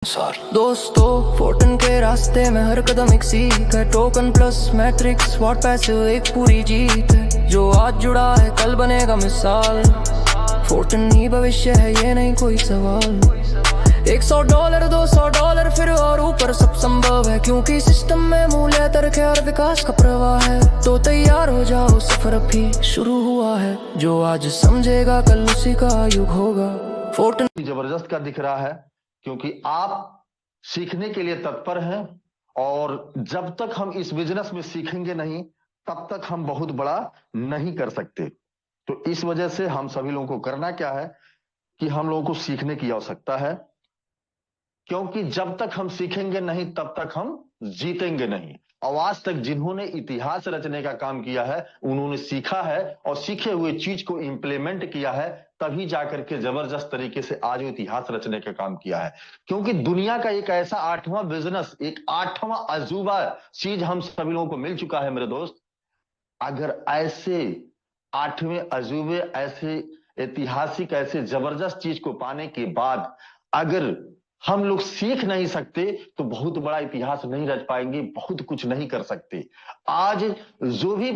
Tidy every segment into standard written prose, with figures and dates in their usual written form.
दोस्तों फोर्टन के रास्ते में हर कदम एक सीख है। Token plus matrix what passive एक पूरी जीत है। जो आज जुड़ा है कल बनेगा मिसाल। फोर्टन ही भविष्य है ये नहीं कोई सवाल। $100 $200 फिर और ऊपर सब संभव है, क्योंकि सिस्टम में मूल्य तर्क और विकास का प्रवाह है। तो तैयार हो जाओ सफर अभी शुरू हुआ है। जो आज समझेगा कल उसी का युग होगा। फोर्टन जबरदस्त का दिख रहा है, क्योंकि आप सीखने के लिए तत्पर हैं, और जब तक हम इस बिजनेस में सीखेंगे नहीं तब तक हम बहुत बड़ा नहीं कर सकते। तो इस वजह से हम सभी लोगों को करना क्या है कि हम लोगों को सीखने की आवश्यकता है, क्योंकि जब तक हम सीखेंगे नहीं तब तक हम जीतेंगे नहीं। और आज तक जिन्होंने इतिहास रचने का काम किया है उन्होंने सीखा है और सीखे हुए चीज को इंप्लीमेंट किया है, तभी जाकर के जबरदस्त तरीके से आज वो इतिहास रचने का काम किया है। क्योंकि दुनिया का एक ऐसा आठवां बिजनेस, एक आठवां अजूबा चीज हम सभी लोगों को मिल चुका है मेरे दोस्त। अगर ऐसे आठवें अजूबे, ऐसे ऐतिहासिक, ऐसे जबरदस्त चीज को पाने के बाद अगर हम लोग सीख नहीं सकते तो बहुत बड़ा इतिहास नहीं रच पाएंगे, बहुत कुछ नहीं कर सकते। आज जो भी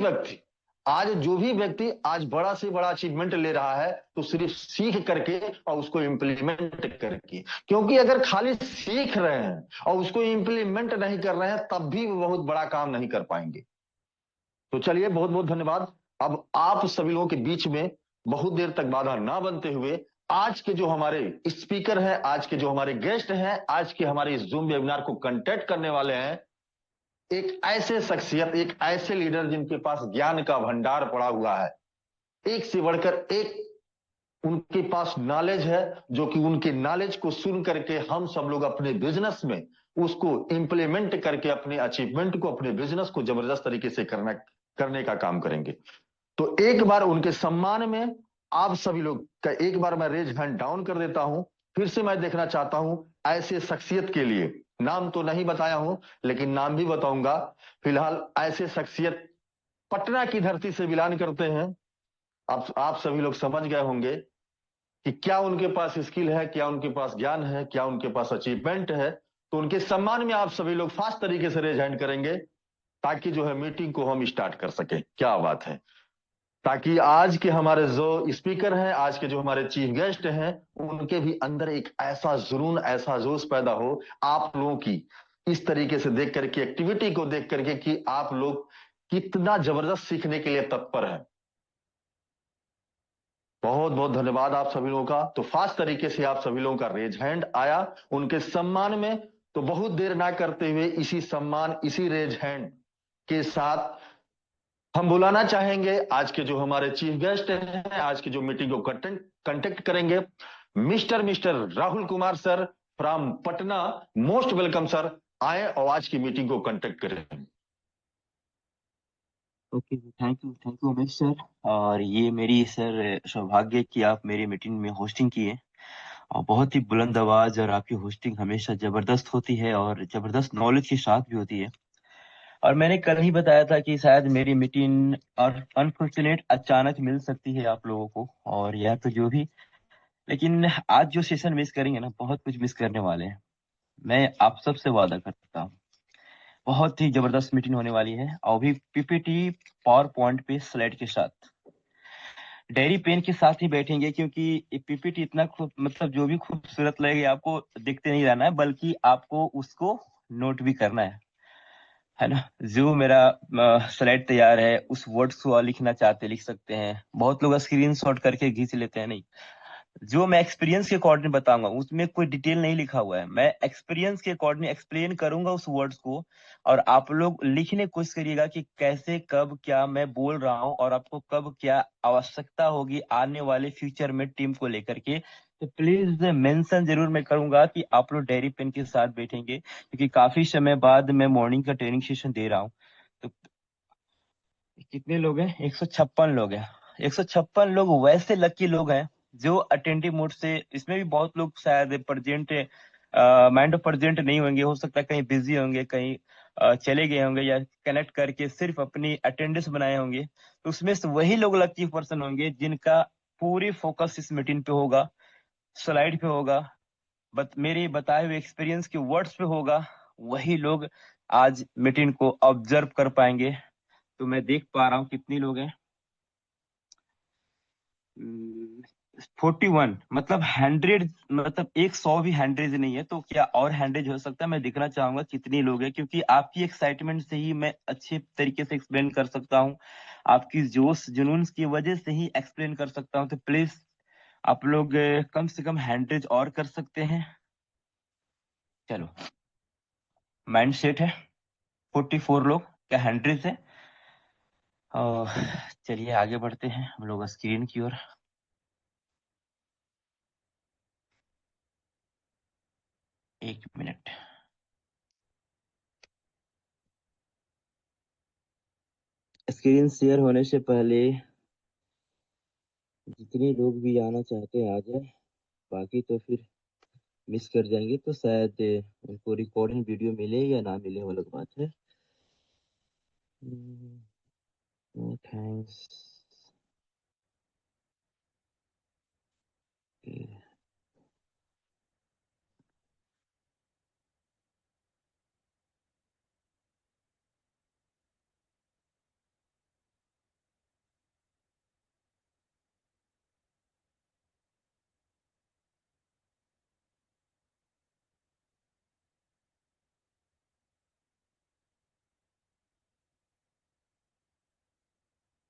व्यक्ति आज बड़ा से बड़ा अचीवमेंट ले रहा है तो सिर्फ सीख करके और उसको इंप्लीमेंट करके। क्योंकि अगर खाली सीख रहे हैं और उसको इंप्लीमेंट नहीं कर रहे हैं तब भी वो बहुत बड़ा काम नहीं कर पाएंगे। तो चलिए, बहुत बहुत धन्यवाद। अब आप सभी लोगों के बीच में बहुत देर तक बाधा ना बनते हुए आज के जो हमारे स्पीकर हैं, आज के जो हमारे गेस्ट हैं, आज के हमारे इस जूम वेबिनार को कंटेक्ट करने वाले हैं, एक ऐसे शख्सियत, एक ऐसे लीडर जिनके पास ज्ञान का भंडार पड़ा हुआ है, एक से बढ़कर एक उनके पास नॉलेज है, जो कि उनके नॉलेज को सुन करके हम सब लोग अपने बिजनेस में उसको इंप्लीमेंट करके अपने अचीवमेंट को, अपने बिजनेस को जबरदस्त तरीके से करने का काम करेंगे। तो एक बार उनके सम्मान में आप सभी लोग का एक बार मैं रेज हैंड डाउन कर देता हूं। फिर से मैं देखना चाहता हूं ऐसे शख्सियत के लिए, नाम तो नहीं बताया हूं लेकिन नाम भी बताऊंगा। फिलहाल ऐसे शख्सियत पटना की धरती से बिलोंग करते हैं। अब आप सभी लोग समझ गए होंगे कि क्या उनके पास स्किल है, क्या उनके पास ज्ञान है, क्या उनके पास अचीवमेंट है। तो उनके सम्मान में आप सभी लोग फास्ट तरीके से रेज हैंड करेंगे ताकि जो है मीटिंग को हम स्टार्ट कर सके। क्या बात है, ताकि आज के हमारे जो स्पीकर हैं, आज के जो हमारे चीफ गेस्ट हैं, उनके भी अंदर एक ऐसा जुनून, ऐसा जोश पैदा हो आप लोगों की इस तरीके से देख करके, एक्टिविटी को देख करके कि आप लोग कितना जबरदस्त सीखने के लिए तत्पर हैं। बहुत बहुत धन्यवाद आप सभी लोगों का। तो फास्ट तरीके से आप सभी लोगों का रेज हैंड आया उनके सम्मान में। तो बहुत देर ना करते हुए इसी सम्मान, इसी रेज हैंड के साथ हम बुलाना चाहेंगे आज के जो हमारे चीफ गेस्ट हैं, आज की जो मीटिंग को कंटेक्ट करेंगे, mister Rahul Kumar sir from Patna. Most welcome sir, आए और आज की मीटिंग को कंटेक्ट करें। Okay, thank you Umesh sir. और ये मेरी सर सौभाग्य कि आप मेरी मीटिंग में होस्टिंग किए, और बहुत ही बुलंद आवाज, और आपकी होस्टिंग हमेशा जबरदस्त होती है और जबरदस्त नॉलेज के साथ भी होती है। और मैंने कल ही बताया था कि शायद मेरी मीटिंग और अनफॉर्चुनेट अचानक मिल सकती है आप लोगों को, और यह तो जो भी, लेकिन आज जो सेशन मिस करेंगे ना, बहुत कुछ मिस करने वाले हैं। मैं आप सबसे वादा करता हूँ, बहुत ही जबरदस्त मीटिंग होने वाली है, और भी पीपीटी पावर पॉइंट पे स्लाइड के साथ, डायरी पेन के साथ ही बैठेंगे, क्योंकि पीपीटी इतना मतलब जो भी खूबसूरत लगेगा आपको दिखते नहीं रहना है, बल्कि आपको उसको नोट भी करना है ना। जो मेरा स्लाइड तैयार है उस वर्ड्स को लिखना चाहते लिख सकते हैं। बहुत लोग स्क्रीनशॉट करके खींच लेते हैं, नहीं, जो मैं एक्सपीरियंस के अकॉर्डिंग बताऊंगा उसमें कोई डिटेल नहीं लिखा हुआ है, मैं एक्सपीरियंस के अकॉर्डिंग एक्सप्लेन करूंगा उस वर्ड्स को, और आप लोग लिखने की कोशिश करिएगा कि कैसे, कब, क्या मैं बोल रहा हूं, और आपको कब क्या आवश्यकता होगी आने वाले फ्यूचर में टीम को लेकर के। तो प्लीज मेंशन जरूर मैं करूंगा कि आप लोग डायरी पेन के साथ बैठेंगे, क्योंकि काफी समय बाद मैं मॉर्निंग का ट्रेनिंग सेशन दे रहा हूँ। तो कितने लोग हैं? 156 लोग हैं। 156 लोग वैसे लकी लोग हैं जो अटेंटिव मोड से, इसमें भी बहुत लोग शायद प्रेजेंट, माइंड ऑफ प्रेजेंट नहीं होंगे, हो सकता है कहीं बिजी होंगे, कहीं चले गए होंगे, या कनेक्ट करके सिर्फ अपनी अटेंडेंस बनाए होंगे। तो उसमें से वही लोग लकी पर्सन होंगे जिनका पूरी फोकस इस मीटिंग पे होगा, स्लाइड पे होगा, मेरे बताए हुए एक्सपीरियंस के वर्ड्स पे होगा, वही लोग आज मीटिंग को ऑब्जर्व कर पाएंगे। तो मैं देख पा रहा हूँ कितने लोग हैं। 41, मतलब 100, मतलब 100 भी 100 नहीं है, तो क्या और 100 हो सकता है? मैं देखना चाहूंगा कितने लोग हैं, क्योंकि आपकी एक्साइटमेंट से ही मैं अच्छे तरीके से एक्सप्लेन कर सकता हूँ, आपकी जोश जुनून की वजह से ही एक्सप्लेन कर सकता हूँ। तो प्लीज आप लोग कम से कम 100 और कर सकते हैं। चलो, माइंड सेट है 44 लोग, क्या 100 है? और चलिए आगे बढ़ते हैं हम लोग स्क्रीन की ओर। एक मिनट। स्क्रीन शेयर होने से पहले जितने लोग भी आना चाहते हैं आ जाए, बाकी तो फिर मिस कर जाएंगे, तो शायद उनको रिकॉर्डिंग वीडियो मिले या ना मिले, वो अलग बात है। Thanks.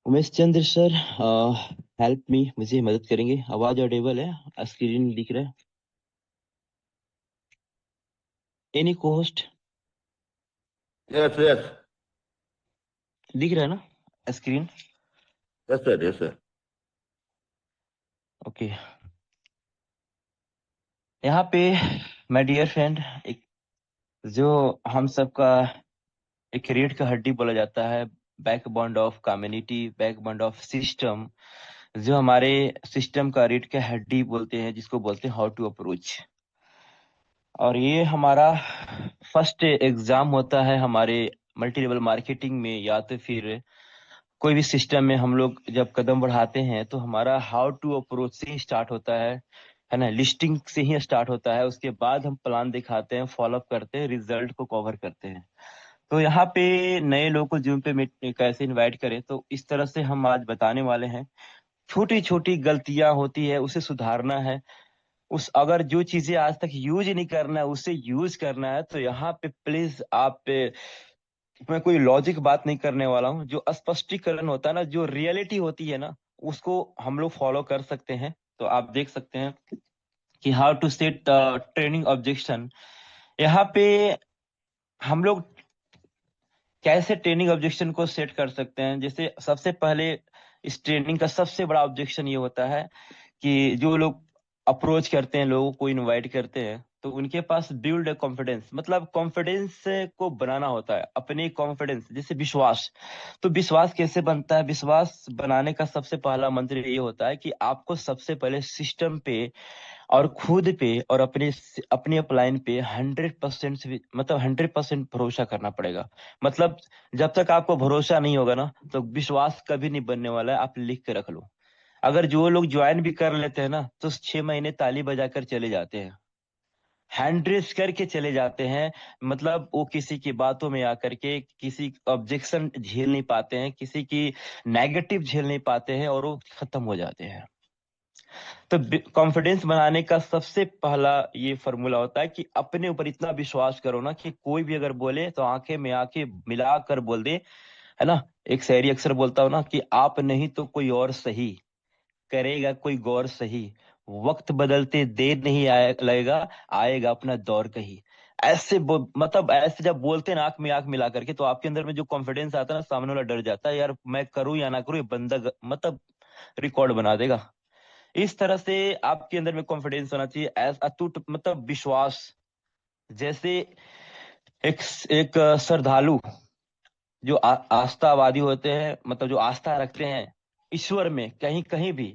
Umesh Chandra sir, help me, मुझे मदद करेंगे? आवाज ऑडिबल है? स्क्रीन दिख रहा है? एनी कोस्ट यस यस दिख रहा है ना screen? Yes sir yes sir. Okay. यहाँ पे माय डियर फ्रेंड, एक जो हम सबका एक रीढ़ का हड्डी बोला जाता है, backbone of community, backbone of system, जो हमारे सिस्टम का रीढ़ का हड्डी बोलते हैं, जिसको बोलते हैं हाउ टू अप्रोच। और ये हमारा फर्स्ट एग्जाम होता है हमारे मल्टी लेवल मार्केटिंग में, या तो फिर कोई भी सिस्टम में हम लोग जब कदम बढ़ाते हैं तो हमारा हाउ टू अप्रोच से ही स्टार्ट होता है ना, लिस्टिंग से ही स्टार्ट होता है। उसके बाद हम प्लान दिखाते हैं, फॉलोअप करते हैं, रिजल्ट को कवर करते हैं। तो यहाँ पे नए लोगों को जूम पे कैसे इनवाइट करें, तो इस तरह से हम आज बताने वाले हैं। छोटी छोटी गलतियां होती है, उसे सुधारना है। उस अगर जो चीजें आज तक यूज नहीं करना है उसे यूज करना है। तो यहाँ पे प्लीज आप मैं कोई लॉजिक बात नहीं करने वाला हूँ, जो स्पष्टीकरण होता है ना, जो रियलिटी होती है ना, उसको हम लोग फॉलो कर सकते हैं। तो आप देख सकते हैं कि how to set training objection. यहाँ पे हम लोग कैसे ट्रेनिंग ऑब्जेक्शन को सेट कर सकते हैं? जैसे सबसे पहले इस ट्रेनिंग का सबसे बड़ा ऑब्जेक्शन ये होता है कि जो लोग अप्रोच करते हैं, लोगों को इनवाइट करते हैं, तो उनके पास बिल्ड ए कॉन्फिडेंस, मतलब कॉन्फिडेंस को बनाना होता है, अपने कॉन्फिडेंस, जैसे विश्वास। तो विश्वास कैसे बनता है? विश्वास बनाने का सबसे पहला मंत्र ये होता है कि आपको सबसे पहले सिस्टम पे और खुद पे और अपने अपने अपलाइन पे 100% से मतलब 100% भरोसा करना पड़ेगा। मतलब जब तक आपको भरोसा नहीं होगा ना, तो विश्वास कभी नहीं बनने वाला है। आप लिख के रख लो। अगर जो लोग ज्वाइन भी कर लेते हैं ना, तो 6 महीने ताली बजाकर चले जाते हैं, हैंड रेस करके चले जाते हैं। मतलब वो किसी की बातों में आकर के किसी ऑब्जेक्शन झेल नहीं पाते हैं, किसी की नेगेटिव झेल नहीं पाते हैं, और वो खत्म हो जाते हैं। तो कॉन्फिडेंस बनाने का सबसे पहला ये फॉर्मूला होता है कि अपने ऊपर इतना विश्वास करो ना कि कोई भी अगर बोले तो आंखें में आंखें मिलाकर बोल दे, है ना। एक शायरी अक्सर बोलता हूँ ना कि आप नहीं तो कोई और सही करेगा कोई गौर सही, वक्त बदलते देर नहीं लगेगा, आएगा अपना दौर कहीं। ऐसे मतलब ऐसे जब बोलते हैं ना आंख में आंख मिला करके, तो आपके अंदर में जो कॉन्फिडेंस आता है ना, सामने वाला डर जाता है, यार मैं करूं या ना करूं, ये बंदा मतलब रिकॉर्ड बना देगा। इस तरह से आपके अंदर में कॉन्फिडेंस होना चाहिए, अटूट मतलब विश्वास। जैसे एक एक श्रद्धालु जो आस्थावादी होते हैं, मतलब जो आस्था रखते हैं ईश्वर में, कहीं कहीं भी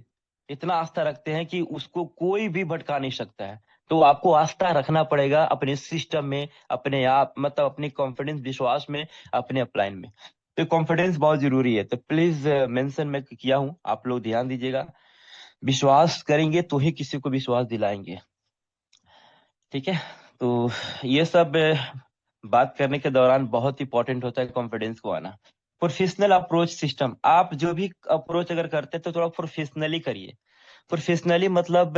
इतना आस्था रखते हैं कि उसको कोई भी भटका नहीं सकता है। तो आपको आस्था रखना पड़ेगा अपने सिस्टम में, अपने आप मतलब अपने कॉन्फिडेंस विश्वास में, अपने अपलाइन में। तो कॉन्फिडेंस बहुत जरूरी है। तो प्लीज मेंशन मैं किया हूं, आप लोग ध्यान दीजिएगा। विश्वास करेंगे तो ही किसी को विश्वास दिलाएंगे। ठीक है। तो ये सब बात करने के दौरान बहुत इंपॉर्टेंट होता है कॉन्फिडेंस को आना। प्रोफेशनल अप्रोच सिस्टम, आप जो भी अप्रोच अगर करते हैं तो थोड़ा प्रोफेशनली करिए। प्रोफेशनली मतलब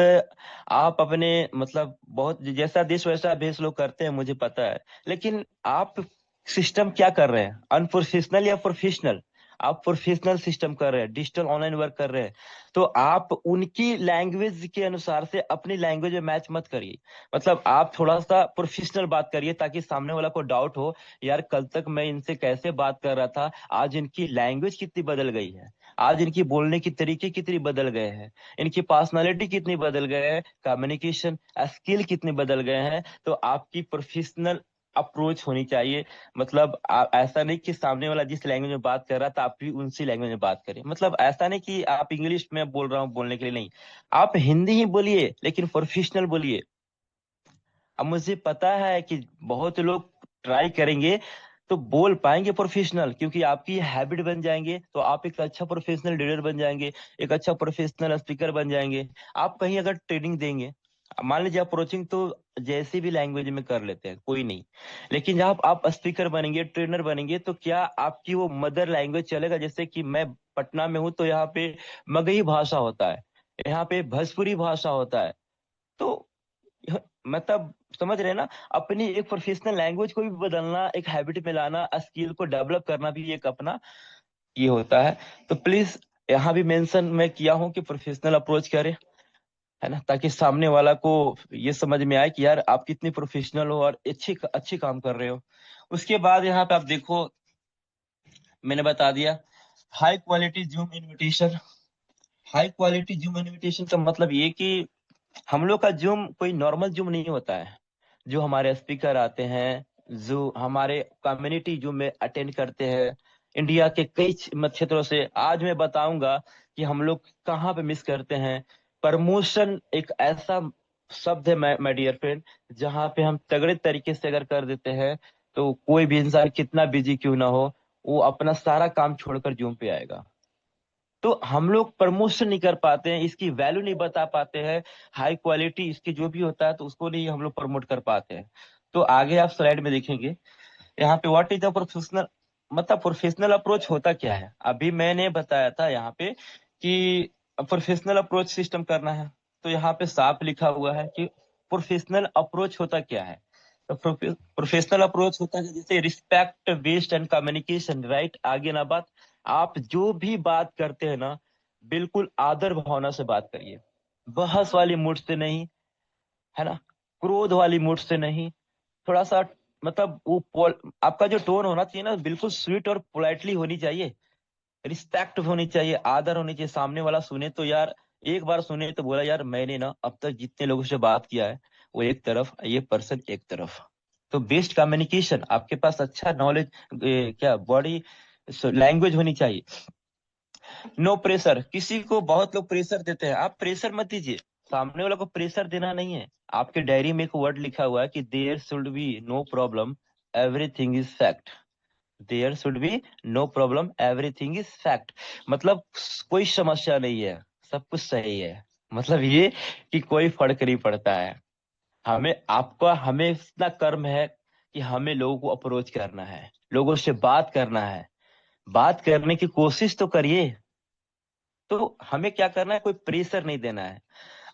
आप अपने मतलब बहुत जैसा देश वैसा भेष लोग करते हैं, मुझे पता है, लेकिन आप सिस्टम क्या कर रहे हैं, अनप्रोफेशनल या प्रोफेशनल? आप प्रोफेशनल सिस्टम कर रहे हैं, डिजिटल ऑनलाइन वर्क कर रहे हैं, तो आप उनकी लैंग्वेज के अनुसार से अपनी लैंग्वेज में मैच मत करिए। मतलब आप थोड़ा सा प्रोफेशनल बात करिए ताकि सामने वाला को डाउट हो, यार कल तक मैं इनसे कैसे बात कर रहा था, आज इनकी लैंग्वेज कितनी बदल गई है, आज इनकी बोलने की तरीके कितनी बदल गए हैं, इनकी पर्सनालिटी कितनी बदल गए हैं, कम्युनिकेशन स्किल कितने बदल गए हैं। तो आपकी प्रोफेशनल अप्रोच होनी चाहिए। मतलब ऐसा नहीं कि सामने वाला जिस लैंग्वेज में बात कर रहा था आप भी उसी लैंग्वेज में बात करें। मतलब ऐसा नहीं कि आप इंग्लिश में बोल रहा हूँ बोलने के लिए, नहीं, आप हिंदी ही बोलिए लेकिन प्रोफेशनल बोलिए। अब मुझे पता है कि बहुत लोग ट्राई करेंगे तो बोल पाएंगे प्रोफेशनल, क्योंकि आपकी हैबिट बन जाएंगे तो आप एक अच्छा प्रोफेशनल लीडर बन जाएंगे, एक अच्छा प्रोफेशनल स्पीकर बन जाएंगे। आप कहीं अगर ट्रेनिंग देंगे, मान लीजिए अप्रोचिंग तो जैसी भी लैंग्वेज में कर लेते हैं कोई नहीं, लेकिन जब आप स्पीकर बनेंगे, ट्रेनर बनेंगे, तो क्या आपकी वो मदर लैंग्वेज चलेगा? जैसे कि मैं पटना में हूँ तो यहाँ पे मगही भाषा होता है, यहाँ पे भोजपुरी भाषा होता है। तो मतलब समझ रहे हैं ना, अपनी एक प्रोफेशनल लैंग्वेज को भी बदलना, एक हैबिट में लाना, स्किल को डेवलप करना भी एक अपना ये होता है। तो प्लीज यहाँ भी मेंशन मैं किया हूँ कि प्रोफेशनल अप्रोच करें, है ना, ताकि सामने वाला को ये समझ में आए कि यार आप कितनी प्रोफेशनल हो और अच्छी अच्छी काम कर रहे हो। उसके बाद यहाँ पे आप देखो, मैंने बता दिया high quality zoom invitation. High quality zoom invitation का मतलब ये कि हम लोग का जूम कोई नॉर्मल जूम नहीं होता है। जो हमारे स्पीकर आते हैं, जो हमारे कम्युनिटी जूम में अटेंड करते हैं इंडिया के कई क्षेत्रों से, आज मैं बताऊंगा कि हम लोग कहाँ पे मिस करते हैं। प्रमोशन एक ऐसा शब्द है माय डियर फ्रेंड, जहाँ पे हम तगड़े तरीके से अगर कर देते हैं तो कोई भी इंसान कितना बिजी क्यों ना हो, वो अपना सारा काम छोड़कर जूम पे आएगा। तो हम लोग प्रमोशन नहीं कर पाते हैं, इसकी वैल्यू नहीं बता पाते हैं, हाई क्वालिटी इसकी जो भी होता है तो उसको नहीं हम लोग प्रमोट कर पाते हैं। तो आगे आप स्लाइड में देखेंगे यहाँ पे व्हाट इज द प्रोफेशनल, मतलब प्रोफेशनल अप्रोच होता क्या है। अभी मैंने बताया था यहाँ पे कि प्रोफेशनल अप्रोच सिस्टम करना है, तो यहाँ पे साफ लिखा हुआ है कि प्रोफेशनल अप्रोच होता क्या है। तो प्रोफेशनल अप्रोच होता है जैसे respect based and communication, right, आगे ना बात, आप जो भी बात करते हैं ना, बिल्कुल आदर भावना से बात करिए, बहस वाली मूड से नहीं, है ना, क्रोध वाली मूड से नहीं, थोड़ा सा मतलब आपका जो टोन होना चाहिए ना, बिल्कुल स्वीट और पोलाइटली होनी चाहिए, रिस्पेक्ट होनी चाहिए, आदर होनी चाहिए। सामने वाला सुने तो यार, एक बार सुने तो बोला यार मैंने ना अब तक जितने लोगों से बात किया है वो एक तरफ, ये पर्सन एक तरफ। तो बेस्ट कम्युनिकेशन, आपके पास अच्छा नॉलेज, क्या बॉडी लैंग्वेज होनी चाहिए। नो प्रेशर, किसी को बहुत लोग प्रेशर देते हैं, आप प्रेशर मत दीजिए, सामने वाला को प्रेशर देना नहीं है। आपके डायरी में एक वर्ड लिखा हुआ है कि there should be no problem, everything is fact. There should be no problem, everything is fact. मतलब कोई समस्या नहीं है, सब कुछ सही है। मतलब ये कि कोई फर्क नहीं पड़ता है। हमें इतना कर्म है कि हमें लोगों को अप्रोच करना है, लोगों से बात करना है, बात करने की कोशिश तो करिए। तो हमें क्या करना है, कोई प्रेशर नहीं देना है।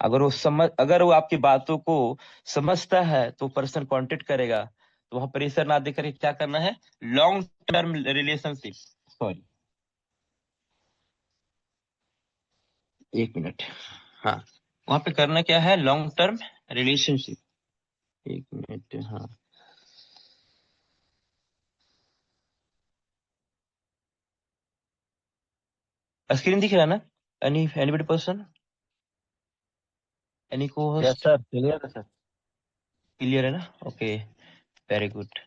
अगर वो आपकी बातों को समझता है तो पर्सन कांटेक्ट करेगा। तो वहां प्रेशर ना देकर क्या करना है, लॉन्ग टर्म रिलेशनशिप, सॉरी, एक मिनट, हाँ, वहां पे करना क्या है, लॉन्ग टर्म रिलेशनशिप। एक मिनट, हाँ, स्क्रीन दिख रहा है ना? एनीबडी पर्सन, एनी को यस होस्ट, सर, क्लियर है सर। क्लियर है ना? Okay, very good.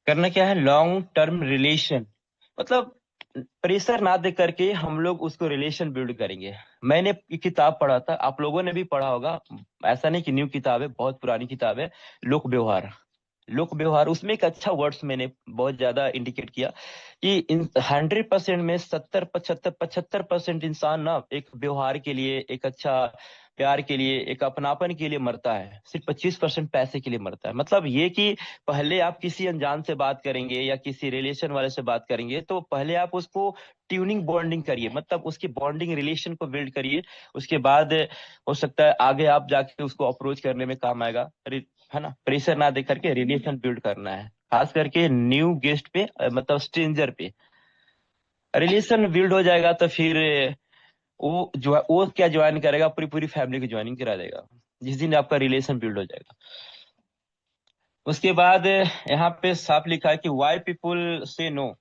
करना क्या है, लॉन्ग टर्म रिलेशन, मतलब प्रेशर ना दे करके हम लोग उसको रिलेशन बिल्ड करेंगे। मैंने एक किताब पढ़ा था, आप लोगों ने भी पढ़ा होगा, ऐसा नहीं कि न्यू किताब है, बहुत पुरानी किताब है, लोक व्यवहार। लोक व्यवहार, उसमें एक अच्छा वर्ड्स मैंने बहुत ज्यादा इंडिकेट किया कि इन 100% में 70 75 75% इंसान ना एक व्यवहार के लिए, एक अच्छा प्यार के लिए, एक अपनापन के लिए मरता है, सिर्फ 25% पैसे के लिए मरता है। मतलब ये कि पहले आप किसी अनजान से बात करेंगे या किसी रिलेशन वाले से बात करेंगे तो पहले आप उसको ट्यूनिंग बॉन्डिंग करिए, मतलब उसकी बॉन्डिंग रिलेशन को बिल्ड करिए। उसके बाद हो सकता है आगे आप जाके उसको अप्रोच करने में काम आएगा, है ना। प्रेशर ना दे करके रिलेशन बिल्ड करना है, खास करके न्यू गेस्ट पे, मतलब स्ट्रेंजर पे रिलेशन बिल्ड हो जाएगा तो फिर वो क्या ज्वाइन करेगा, पूरी पूरी फैमिली को ज्वाइनिंग करा देगा जिस दिन आपका रिलेशन बिल्ड हो जाएगा। उसके बाद यहाँ पे साफ लिखा है कि वाई पीपुल से नो।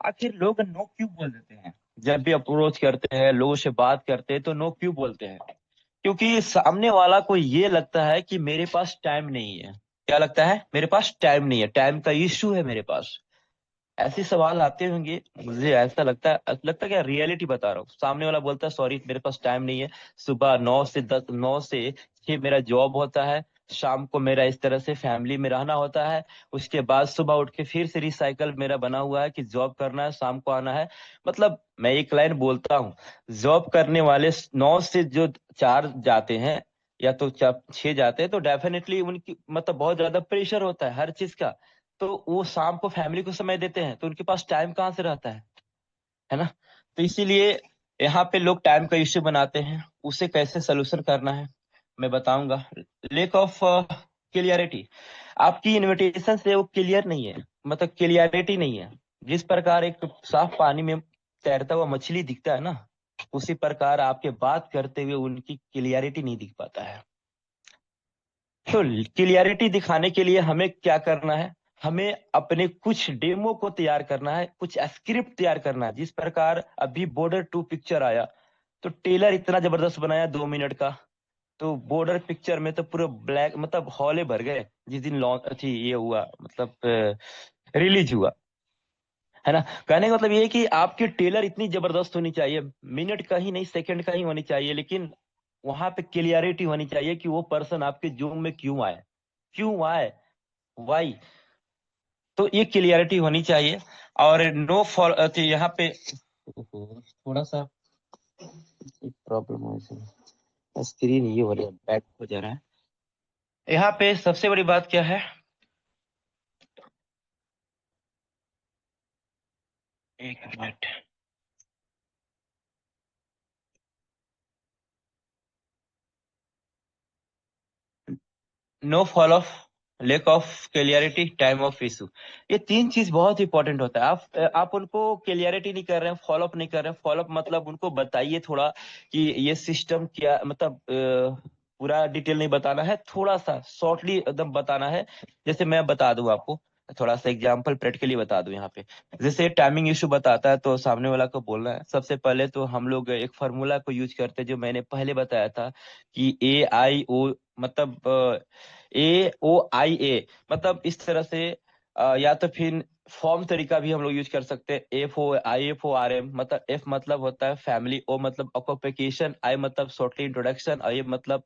आखिर लोग नो क्यों बोल देते हैं? जब भी अप्रोच करते हैं, लोगों से बात करते हैं, तो नो क्यों बोलते हैं? क्योंकि सामने वाला को ये लगता है कि मेरे पास टाइम नहीं है। क्या लगता है? मेरे पास टाइम नहीं है, टाइम का इश्यू है मेरे पास। ऐसे सवाल आते होंगे, मुझे ऐसा लगता है कि रियलिटी बता रहा हूँ। सामने वाला बोलता है सॉरी मेरे पास टाइम नहीं है, सुबह 9 से 6 मेरा जॉब होता है, शाम को मेरा इस तरह से फैमिली में रहना होता है, उसके बाद सुबह उठ के फिर से रिसाइकल मेरा बना हुआ है कि जॉब करना है, शाम को आना है। मतलब मैं एक लाइन बोलता हूँ, जॉब करने वाले 9 से जो 4 जाते हैं या तो 6 जाते हैं तो डेफिनेटली उनकी मतलब बहुत ज्यादा प्रेशर होता है हर चीज का। तो वो शाम को फैमिली को समय देते हैं तो उनके पास टाइम कहाँ से रहता है ना। तो इसीलिए यहाँ पे लोग टाइम का इश्यू बनाते हैं। उसे कैसे सोल्यूशन करना है मैं बताऊंगा। लेक ऑफ क्लियरिटी, आपकी इनविटेशन से वो क्लियर नहीं है, मतलब क्लियरिटी नहीं है। जिस प्रकार एक साफ पानी में तैरता हुआ मछली दिखता है ना, उसी प्रकार आपके बात करते हुए उनकी क्लियरिटी नहीं दिख पाता है। तो क्लियरिटी दिखाने के लिए हमें क्या करना है? हमें अपने कुछ डेमो को तैयार करना है, कुछ स्क्रिप्ट तैयार करना है। जिस प्रकार अभी बॉर्डर 2 पिक्चर आया तो टेलर इतना जबरदस्त बनाया 2 मिनट का, तो बॉर्डर पिक्चर में तो पूरे ब्लैक मतलब हॉले भर गए जिस दिन लॉन्च अच्छी ये हुआ, मतलब रिलीज हुआ, है ना। कहने का मतलब ये है कि आपकी टेलर इतनी जबरदस्त होनी चाहिए, मिनट का ही नहीं सेकंड का ही होनी चाहिए, लेकिन वहां पे क्लियरिटी होनी चाहिए कि वो पर्सन आपके जूम में क्यों आए, वाई। तो ये क्लियरिटी होनी चाहिए। और नो फॉर यहाँ पे थोड़ा सा प्रॉब्लम हो, स्क्रीन ये हो रहा है, बैक हो जा रहा है। यहाँ पे सबसे बड़ी बात क्या है, एक minute. No follow, lack of clarity, time of issue, ये 3 चीज बहुत इंपॉर्टेंट होता है। आप उनको क्लियरिटी नहीं कर रहे हैं, फॉलोअप नहीं कर रहे हैं। फॉलोअप मतलब उनको बताइए थोड़ा कि ये सिस्टम क्या, मतलब पूरा डिटेल नहीं बताना है, थोड़ा सा शॉर्टली एकदम बताना है। जैसे मैं बता दूं आपको, थोड़ा सा एग्जांपल प्रैक्टिकली बता दूं यहाँ पे। जैसे टाइमिंग इशू बताता है तो सामने वाला को बोलना है, सबसे पहले तो हम लोग एक फार्मूला को यूज करते हैं जो मैंने पहले बताया था कि AIO, मतलब AOIA, मतलब इस तरह से या तो फिर फॉर्म तरीका भी हम लोग यूज कर सकते हैं, FOIFORM। मतलब F मतलब होता है फैमिली, O मतलब ऑक्यूपेशन, I मतलब शॉर्टली इंट्रोडक्शन, और A मतलब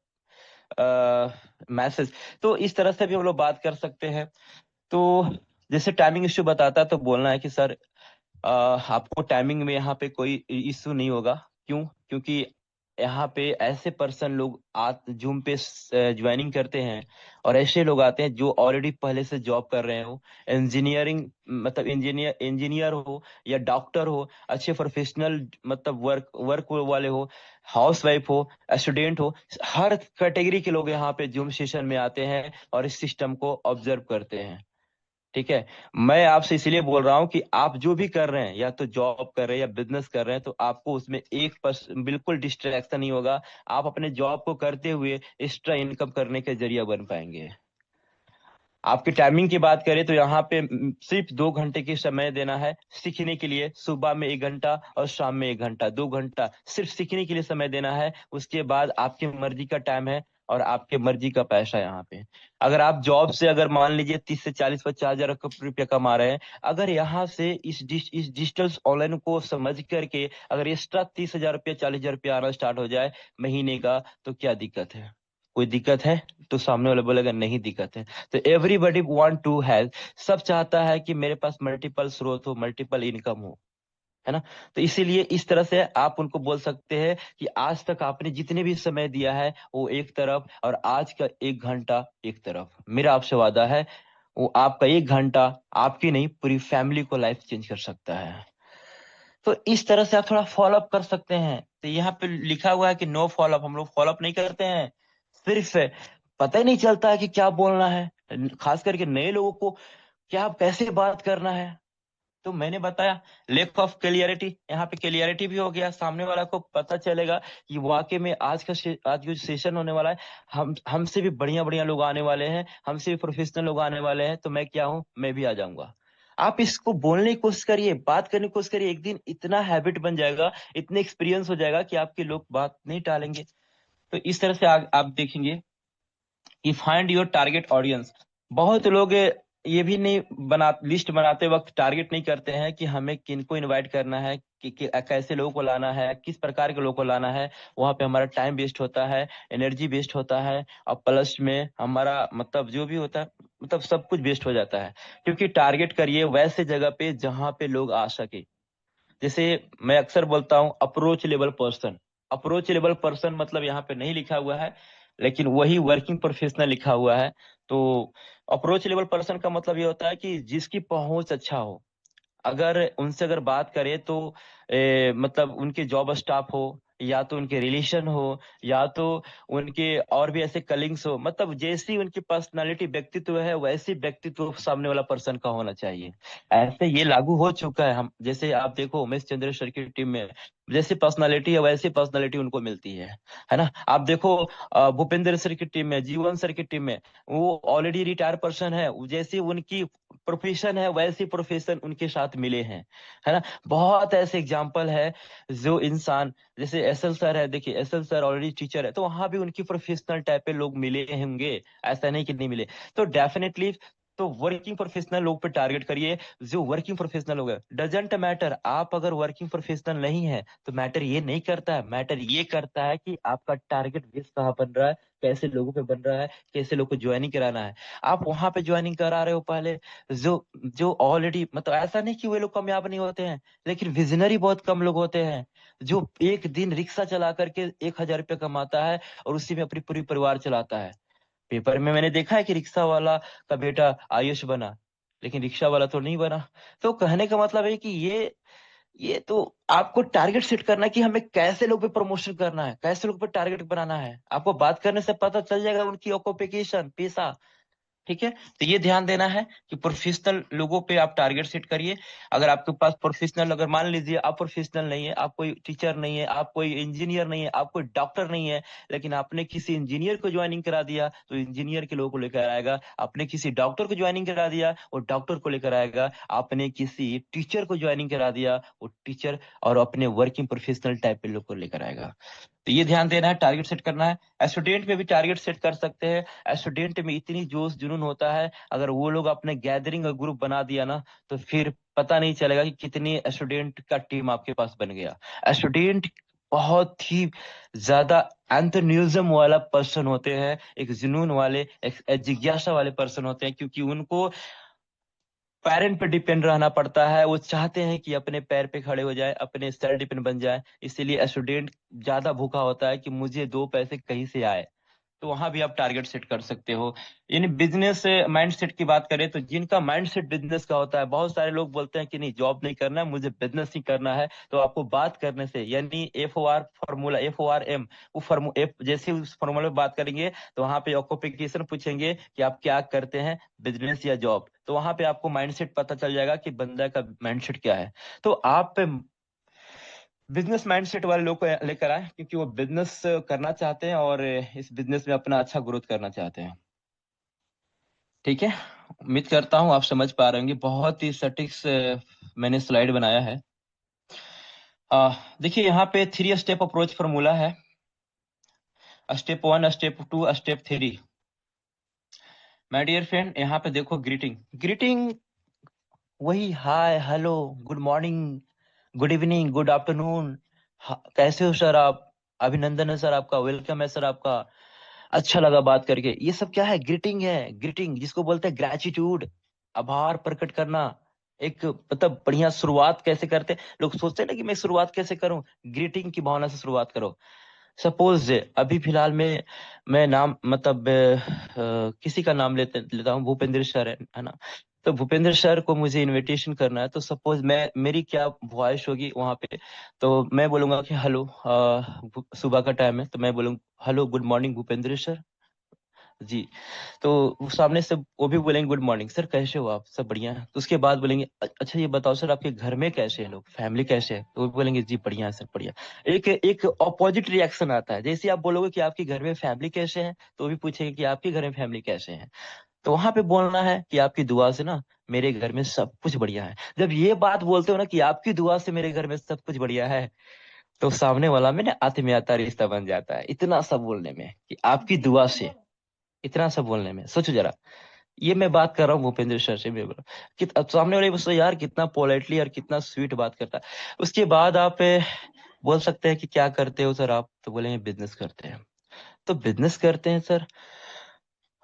मैसेज। तो इस तरह से भी हम लोग बात कर सकते हैं। तो जैसे टाइमिंग इश्यू बताता है तो बोलना है कि सर आपको टाइमिंग में यहाँ पे कोई इश्यू नहीं होगा। क्यों? क्योंकि यहाँ पे ऐसे पर्सन लोग जूम पे ज्वाइनिंग करते हैं, और ऐसे लोग आते हैं जो ऑलरेडी पहले से जॉब कर रहे हो, इंजीनियरिंग मतलब इंजीनियर हो या डॉक्टर हो, अच्छे प्रोफेशनल मतलब वर्क वाले हो, हाउस वाइफ हो, स्टूडेंट हो, हर कैटेगरी के लोग यहाँ पे जूम सेशन में आते हैं और इस सिस्टम को ऑब्जर्व करते हैं। ठीक है। मैं आपसे इसलिए बोल रहा हूं कि आप जो भी कर रहे हैं, या तो जॉब कर रहे हैं या बिजनेस कर रहे हैं, तो आपको उसमें बिल्कुल डिस्ट्रैक्शन नहीं होगा। आप अपने जॉब को करते हुए एक्स्ट्रा इनकम करने के जरिया बन पाएंगे। आपकी टाइमिंग की बात करें तो यहाँ पे सिर्फ 2 घंटे की समय देना है सीखने के लिए। सुबह में 1 घंटा और शाम में 1 घंटा, 2 घंटा सिर्फ सीखने के लिए समय देना है। उसके बाद आपकी मर्जी का टाइम है और आपके मर्जी का पैसा। यहाँ पे अगर आप जॉब से अगर मान लीजिए 30 से 40 50 हजार रुपया कमा रहे हैं, अगर यहाँ से इस डिजिटल ऑनलाइन को समझ करके अगर एक्स्ट्रा 30 हजार रुपया 40 हजार रुपया आना स्टार्ट हो जाए महीने का, तो क्या दिक्कत है? कोई दिक्कत है? तो सामने वाला बोलेगा नहीं दिक्कत है। तो एवरीबडी वांट टू हैव, सब चाहता है कि मेरे पास मल्टीपल स्रोत हो, मल्टीपल इनकम हो। है ना। तो इसीलिए इस तरह से आप उनको बोल सकते हैं कि आज तक आपने जितने भी समय दिया है वो एक तरफ, और आज का 1 घंटा एक तरफ। मेरा आपसे वादा है, वो आपका 1 घंटा आपकी नहीं पूरी फैमिली को लाइफ चेंज कर सकता है। तो इस तरह से आप थोड़ा फॉलोअप कर सकते हैं। तो यहाँ पे लिखा हुआ है कि नो फॉलोअप, हम लोग फॉलोअप नहीं करते हैं। सिर्फ पता ही नहीं चलता है कि क्या बोलना है, खास करके नए लोगों को क्या कैसे बात करना है। तो मैंने बताया लेक ऑफ क्लियरिटी, यहाँ पे क्लियरिटी भी हो गया, सामने वाला को पता चलेगा कि वाकई में आज जो सेशन होने वाला है, हमसे भी बढ़िया बढ़िया लोग आने वाले हैं, हमसे भी प्रोफेशनल लोग आने वाले हैं, तो मैं क्या हूँ, मैं भी आ जाऊंगा। आप इसको बोलने की कोशिश करिए, बात करने की कोशिश करिए, एक दिन इतना हैबिट बन जाएगा, इतने एक्सपीरियंस हो जाएगा कि आपके लोग बात नहीं टालेंगे। तो इस तरह से आप देखेंगे कि फाइंड योर टारगेट ऑडियंस। बहुत लोग ये भी नहीं लिस्ट बनाते वक्त टारगेट नहीं करते हैं कि हमें किनको इनवाइट करना है, कैसे लोगों को लाना है, किस प्रकार के लोगों को लाना है। वहां पे हमारा टाइम वेस्ट होता है, एनर्जी वेस्ट होता है, और प्लस में हमारा मतलब जो भी होता है, मतलब सब कुछ वेस्ट हो जाता है। क्योंकि टारगेट करिए वैसे जगह पे जहां पे लोग आ सके। जैसे मैं अक्सर बोलता हूँ अप्रोचेबल पर्सन। अप्रोचेबल पर्सन मतलब यहाँ पे नहीं लिखा हुआ है, लेकिन वही वर्किंग प्रोफेशनल लिखा हुआ है। तो अप्रोचेबल पर्सन का मतलब ये होता है कि जिसकी पहुंच अच्छा हो। अगर उनसे अगर बात करें तो मतलब उनके जॉब स्टाफ हो, या तो उनके रिलेशन हो, या तो उनके और भी ऐसे कलिंग्स हो, मतलब जैसी उनकी पर्सनालिटी व्यक्तित्व है वैसी व्यक्तित्व सामने वाला पर्सन का होना चाहिए। ऐसे ये लागू हो चुका है। हम जैसे आप देखो उमेश चंद्र सर की टीम में जैसी पर्सनालिटी है वैसी पर्सनालिटी उनको मिलती है ना। आप देखो भूपेंद्र सर की टीम में, जीवन सर की टीम में, वो ऑलरेडी रिटायर पर्सन है, जैसी उनकी प्रोफेशन है वैसे प्रोफेशन उनके साथ मिले हैं, है ना। बहुत ऐसे एग्जाम्पल है जो इंसान, जैसे एसएल सर है, देखिए एसएल सर ऑलरेडी टीचर है, तो वहां भी उनकी प्रोफेशनल टाइप पे लोग मिले होंगे, ऐसा नहीं कि नहीं मिले। तो डेफिनेटली तो वर्किंग प्रोफेशनल लोग पे टारगेट करिए, जो वर्किंग प्रोफेशनल लोग है। डजेंट मैटर आप अगर वर्किंग प्रोफेशनल नहीं है तो मैटर ये नहीं करता है, मैटर ये करता है कि आपका टारगेट बेस कहाँ बन रहा है, कैसे लोगों पे बन रहा है, कैसे लोगों को ज्वाइनिंग कराना है। आप वहां पे ज्वाइनिंग करा रहे हो पहले, जो जो ऑलरेडी, मतलब ऐसा नहीं कि वे लोग कामयाब नहीं होते हैं, लेकिन विजनरी बहुत कम लोग होते हैं जो एक दिन रिक्शा चला करके 1,000 रुपये कमाता है और उसी में अपनी पूरी परिवार चलाता है। पेपर में मैंने देखा है कि रिक्शा वाला का बेटा आयुष बना, लेकिन रिक्शा वाला तो नहीं बना। तो कहने का मतलब है कि ये तो आपको टारगेट सेट करना है कि हमें कैसे लोग पे प्रमोशन करना है, कैसे लोग पे टारगेट बनाना है। आपको बात करने से पता चल जाएगा उनकी ऑक्यूपेशन, पेशा। ठीक है, तो ये ध्यान देना है कि प्रोफेशनल लोगों पे आप टारगेट सेट करिए। अगर आपके पास प्रोफेशनल, अगर मान लीजिए आप प्रोफेशनल नहीं है, आप कोई टीचर नहीं है, आप कोई इंजीनियर नहीं है, आप कोई डॉक्टर नहीं है, लेकिन आपने किसी इंजीनियर को ज्वाइनिंग करा दिया तो इंजीनियर के लोगों को लेकर आएगा। आपने किसी डॉक्टर को ज्वाइनिंग करा दिया वो डॉक्टर को लेकर आएगा। आपने किसी टीचर को ज्वाइनिंग करा दिया वो टीचर और अपने वर्किंग प्रोफेशनल टाइप के लोग को लेकर आएगा। तो ये ध्यान देना है, टारगेट सेट करना है। स्टूडेंट में भी टारगेट सेट कर सकते हैं। स्टूडेंट में इतनी जोश जुनून होता है, अगर वो लोग अपने गैदरिंग और ग्रुप बना दिया ना, तो फिर पता नहीं चलेगा कि कितनी स्टूडेंट का टीम आपके पास बन गया। स्टूडेंट बहुत ही ज्यादा एंथुसियाज्म वाला पर्सन होते हैं, एक जुनून वाले, एक जिज्ञासा वाले पर्सन होते हैं, क्योंकि उनको पेरेंट पे डिपेंड रहना पड़ता है। वो चाहते हैं कि अपने पैर पे खड़े हो जाए, अपने सेल्फ डिपेंड बन जाए। इसीलिए स्टूडेंट ज्यादा भूखा होता है कि मुझे 2 पैसे कहीं से आए। तो वहां भी आप टारगेट सेट कर सकते हो। यानी बिजनेस माइंडसेट की बात करें तो जिनका माइंडसेट बिजनेस का होता है, बहुत सारे लोग बोलते हैं कि नहीं जॉब नहीं करना है, मुझे बिजनेस ही करना है। तो आपको बात करने से, यानी FOR फॉर्मूला, FORM, वो फॉर्मू एफ जैसे उस फॉर्मूला में बात करेंगे तो वहां पे ऑक्यूपेशन पूछेंगे कि आप क्या करते हैं, बिजनेस या जॉब। तो वहां पे आपको माइंडसेट पता चल जाएगा कि बंदा का माइंडसेट क्या है। तो आप बिजनेस माइंडसेट वाले लोग को लेकर आए, क्योंकि वो बिजनेस करना चाहते हैं और इस बिजनेस में अपना अच्छा ग्रोथ करना चाहते हैं। ठीक है, उम्मीद करता हूँ आप समझ पा रहे होंगे। बहुत ही सटीक मैंने स्लाइड बनाया है। देखिए यहाँ पे 3 स्टेप अप्रोच फॉर्मूला है। Step 1, step 2, step 3। My dear friend, यहाँ पे देखो ग्रीटिंग। ग्रीटिंग वही hi, hello, good morning, good evening, good afternoon, कैसे हो सर आप, अभिनंदन है सर आपका, वेलकम है सर आपका, अच्छा लगा बात करके। ये सब क्या है, ग्रीटिंग है। ग्रीटिंग जिसको बोलते हैं ग्रेटिट्यूड, आभार प्रकट करना। एक मतलब बढ़िया शुरुआत कैसे करते हैं। लोग सोचते हैं ना कि मैं शुरुआत कैसे करूं, ग्रीटिंग की भावना से शुरुआत करो। सपोज अभी फिलहाल में मैं नाम मतलब किसी का नाम लेता हूँ, भूपेंद्र सर है ना। तो भूपेंद्र सर को मुझे इनविटेशन करना है, तो सपोज मैं मेरी क्या वॉइस होगी वहां पे, तो मैं बोलूंगा कि हेलो, सुबह का टाइम है तो मैं बोलूंगा hello good morning Bhupendra sir ji. तो वो सामने से वो भी बोलेंगे गुड मॉर्निंग सर, कैसे हो आप, सब बढ़िया है। तो उसके बाद बोलेंगे अच्छा ये बताओ सर आपके घर में कैसे हैं लोग, फैमिली कैसे है, तो वो बोलेंगे जी बढ़िया है सर बढ़िया। एक एक ऑपोजिट रिएक्शन आता है, जैसे आप बोलोगे कि आपके घर में फैमिली कैसे है, तो वो भी पूछेंगे कि आपके घर में फैमिली कैसे है। तो वहां पे बोलना है कि आपकी दुआ से ना मेरे घर में सब कुछ बढ़िया है। जब ये बात बोलते हो ना कि आपकी दुआ से मेरे घर में सब कुछ बढ़िया है, तो सामने वाला में ना आत्मीयता रिश्ता बन जाता है, इतना सब बोलने में कि आपकी दुआ से, इतना सब बोलने में। सोचो जरा, ये मैं बात कर रहा हूँ भूपेंद्र सर से, मैं बोल रहा हूँ कि अब सामने वाले बस यार कितना पोलाइटली और कितना स्वीट बात करता है। उसके बाद आप बोल सकते हैं कि क्या करते हो सर आप, तो बोलेंगे बिजनेस करते हैं। तो बिजनेस करते हैं sir,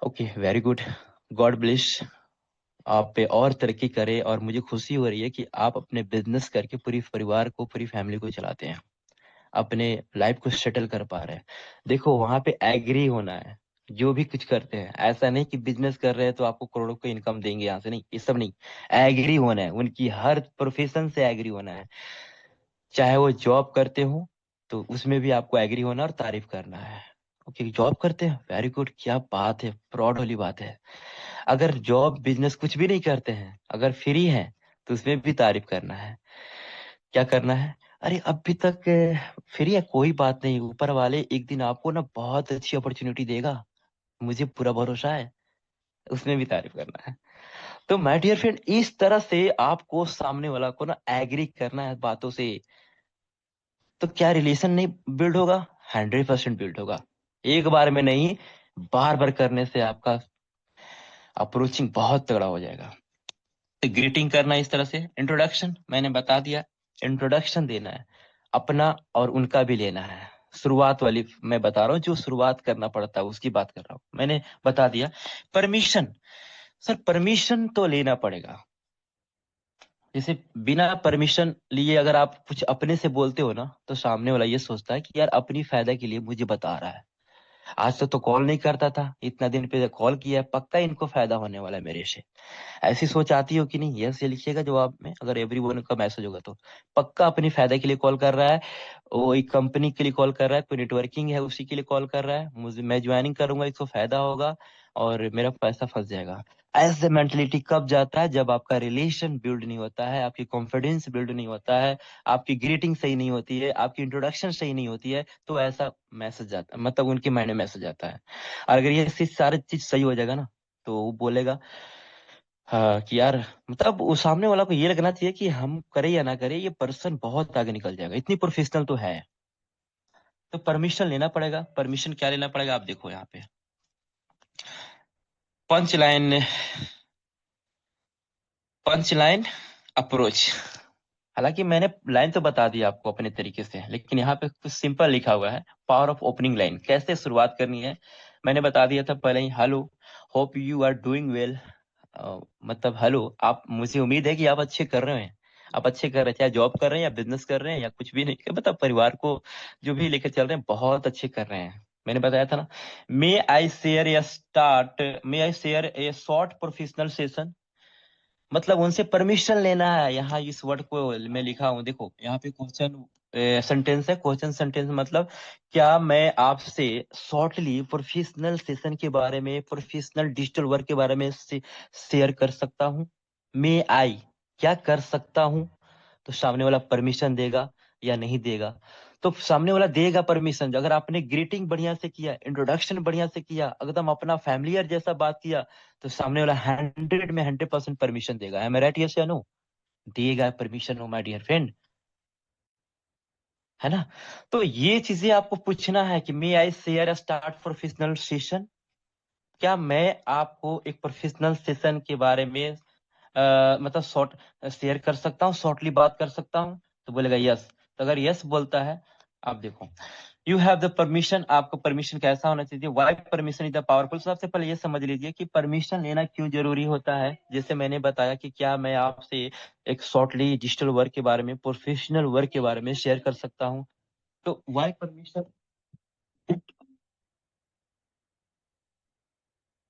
okay very good, God bless, आप पे और तरक्की करे, और मुझे खुशी हो रही है कि आप अपने बिजनेस करके पूरी परिवार को, पूरी फैमिली को चलाते हैं, अपने लाइफ को सेटल कर पा रहे हैं। देखो वहां पे एग्री होना है, जो भी कुछ करते हैं ऐसा नहीं कि बिजनेस कर रहे हैं तो आपको करोड़ों की इनकम देंगे यहाँ से, नहीं ये सब नहीं। एग्री होना है, उनकी हर प्रोफेशन से एग्री होना है। चाहे वो जॉब करते हो तो उसमें भी आपको एग्री होना और तारीफ करना है। ओके जॉब करते हैं, वेरी गुड, क्या बात है, प्राउड वाली बात है। अगर जॉब बिजनेस कुछ भी नहीं करते हैं, अगर फ्री हैं, तो उसमें भी तारीफ करना है। क्या करना है, अरे अभी तक फ्री है कोई बात नहीं, ऊपर वाले एक दिन आपको ना बहुत अच्छी अपॉर्चुनिटी देगा, मुझे पूरा भरोसा है, उसमें भी तारीफ करना है। तो माय डियर फ्रेंड, इस तरह से आपको सामने वाला को ना एग्री करना है बातों से। तो क्या रिलेशन नहीं बिल्ड होगा, 100% बिल्ड होगा। एक बार में नहीं, बार बार करने से आपका अप्रोचिंग बहुत तगड़ा हो जाएगा। तो ग्रीटिंग करना इस तरह से, इंट्रोडक्शन मैंने बता दिया, इंट्रोडक्शन देना है अपना और उनका भी लेना है। शुरुआत वाली मैं बता रहा हूँ, जो शुरुआत करना पड़ता है उसकी बात कर रहा हूँ, मैंने बता दिया। परमिशन, सर परमिशन तो लेना पड़ेगा। जैसे बिना परमिशन लिए अगर आप कुछ अपने से बोलते हो ना, तो सामने वाला ये सोचता है कि यार अपनी फायदा के लिए मुझे बता रहा है। आज तक तो कॉल नहीं करता था, इतना दिन पे कॉल किया है, पक्का इनको फायदा होने वाला है मेरे से। ऐसी सोच आती हो कि नहीं, यस ये लिखिएगा जवाब में, अगर एवरीवन का मैसेज होगा तो। पक्का अपनी फायदा के लिए कॉल कर रहा है, वो एक कंपनी के लिए कॉल कर रहा है, कोई नेटवर्किंग है उसी के लिए कॉल कर रहा है, मुझे मैं ज्वाइनिंग करूंगा इसको फायदा होगा और मेरा पैसा फंस जाएगा। ऐसे मेंटलिटी कब जाता है, जब आपका रिलेशन बिल्ड नहीं होता है, आपकी कॉन्फिडेंस बिल्ड नहीं होता है, आपकी ग्रीटिंग सही नहीं होती है, आपकी इंट्रोडक्शन सही नहीं होती है, तो ऐसा मैसेज आता है, मतलब उनके माइंड में मैसेज आता है। और अगर ये सारी चीज सही हो जाएगा ना, तो वो बोलेगा हाँ कि यार, मतलब उस सामने वाला को ये लगना चाहिए कि हम करे या ना करे, ये पर्सन बहुत आगे निकल जाएगा, इतनी प्रोफेशनल तो है। तो परमिशन लेना पड़ेगा। परमिशन क्या लेना पड़ेगा, आप देखो यहाँ पे punch line, punch line approach. हालांकि मैंने लाइन तो बता दी आपको अपने तरीके से, लेकिन यहाँ पे कुछ सिंपल लिखा हुआ है, पावर ऑफ ओपनिंग लाइन कैसे शुरुआत करनी है। मैंने बता दिया था पहले ही, hello hope you are doing well. मतलब हेलो, आप, मुझे उम्मीद है कि आप अच्छे कर रहे हैं, आप अच्छे कर रहे हैं, चाहे जॉब कर रहे हैं या बिजनेस कर रहे हैं या कुछ भी नहीं, मतलब परिवार को जो भी लेकर चल रहे हैं बहुत अच्छे कर रहे हैं। मैंने बताया था ना, may I share a short professional session, मतलब उनसे परमिशन लेना है। यहाँ इस वर्ड को मैं लिखा हूँ, देखो यहाँ पे क्वेश्चन सेंटेंस है, क्वेश्चन सेंटेंस मतलब क्या मैं आपसे शॉर्टली प्रोफेशनल सेशन के बारे में, प्रोफेशनल डिजिटल वर्क के बारे में शेयर कर सकता हूँ। मे आई, क्या कर सकता हूँ, तो सामने वाला परमिशन देगा या नहीं देगा। तो सामने वाला देगा परमिशन अगर आपने ग्रीटिंग बढ़िया से किया, इंट्रोडक्शन बढ़िया से किया, एकदम अपना फैमिलियर जैसा बात किया, तो सामने वाला 100% परमिशन देगा। है मैं राइट, यस या नो? देगा परमिशन, हो माय डियर फ्रेंड, है ना। तो ये चीजें आपको पूछना है कि may I share start professional session, क्या मैं आपको एक प्रोफेशनल सेशन के बारे में मतलब शॉर्ट शेयर कर सकता हूँ, शॉर्टली बात कर सकता हूँ, तो बोलेगा यस। तो अगर यस बोलता है, आप देखो यू हैव द परमिशन, आपका परमिशन कैसा होना चाहिए, why permission is the powerful. सबसे पहले ये समझ लीजिए कि परमिशन लेना क्यों जरूरी होता है। जैसे मैंने बताया कि क्या मैं आपसे एक शॉर्टली डिजिटल वर्क के बारे में, प्रोफेशनल वर्क के बारे में शेयर कर सकता हूँ। तो वाई परमिशन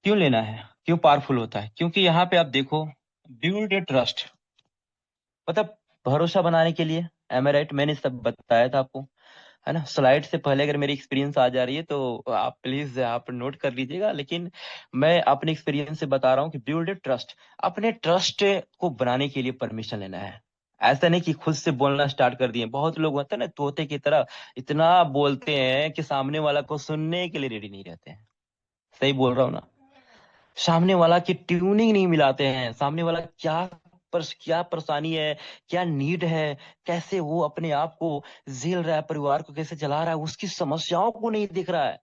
क्यों लेना है, क्यों पावरफुल होता है, क्योंकि यहाँ पे आप देखो, बिल्ड ए ट्रस्ट, मतलब भरोसा बनाने के लिए। एम आई राइट? मैंने सब बताया था आपको, है ना। स्लाइड से पहले अगर मेरी एक्सपीरियंस आ जा रही है तो आप प्लीज आप नोट कर लीजिएगा, लेकिन मैं अपने एक्सपीरियंस से बता रहा हूँ कि बिल्ड ट्रस्ट, अपने ट्रस्ट को बनाने के लिए परमिशन लेना है। ऐसा नहीं कि खुद से बोलना स्टार्ट कर दिए। बहुत लोग होते हैं ना तोते की तरह, इतना बोलते हैं कि सामने वाला को सुनने के लिए रेडी नहीं रहते हैं। सही बोल रहा हूँ ना? सामने वाला की ट्यूनिंग नहीं मिलाते हैं, सामने वाला क्या परेशानी है, क्या नीड है, कैसे वो अपने आप को झेल रहा है, परिवार को कैसे चला रहा है, उसकी समस्याओं को नहीं दिख रहा है,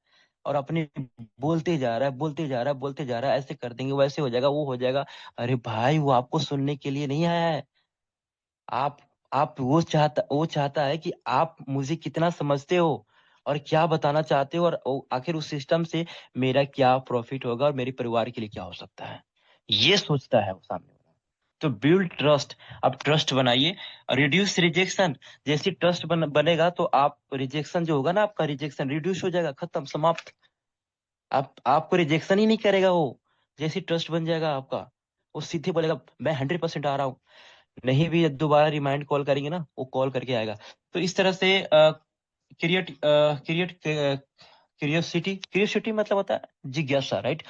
और अपने बोलते जा रहा है, बोलते जा रहा है, बोलते जा रहा है, ऐसे कर देंगे, वैसे हो जाएगा, वो हो जाएगा। अरे भाई, वो आपको सुनने के लिए नहीं आया है। आप आप वो चाहता है कि आप मुझे कितना समझते हो और क्या बताना चाहते हो, और आखिर उस सिस्टम से मेरा क्या प्रॉफिट होगा और मेरे परिवार के लिए क्या हो सकता है, ये सोचता है वो सामने वाला। तो बिल्ड ट्रस्ट, आप ट्रस्ट बनाइए। रिड्यूस रिजेक्शन, जैसे ट्रस्ट बनेगा तो आप रिजेक्शन जो होगा ना, आपका रिजेक्शन रिड्यूस हो जाएगा, खत्म, समाप्त। आपको रिजेक्शन ही नहीं करेगा वो। जैसे ट्रस्ट बन जाएगा आपका, वो सीधे बोलेगा मैं 100% आ रहा हूँ। नहीं भी दोबारा रिमाइंड कॉल करेंगे ना, वो कॉल करके आएगा। तो इस तरह से क्रिएट क्रिएट क्यूरियोसिटी, क्यूरियोसिटी मतलब होता है जिज्ञासा, राइट।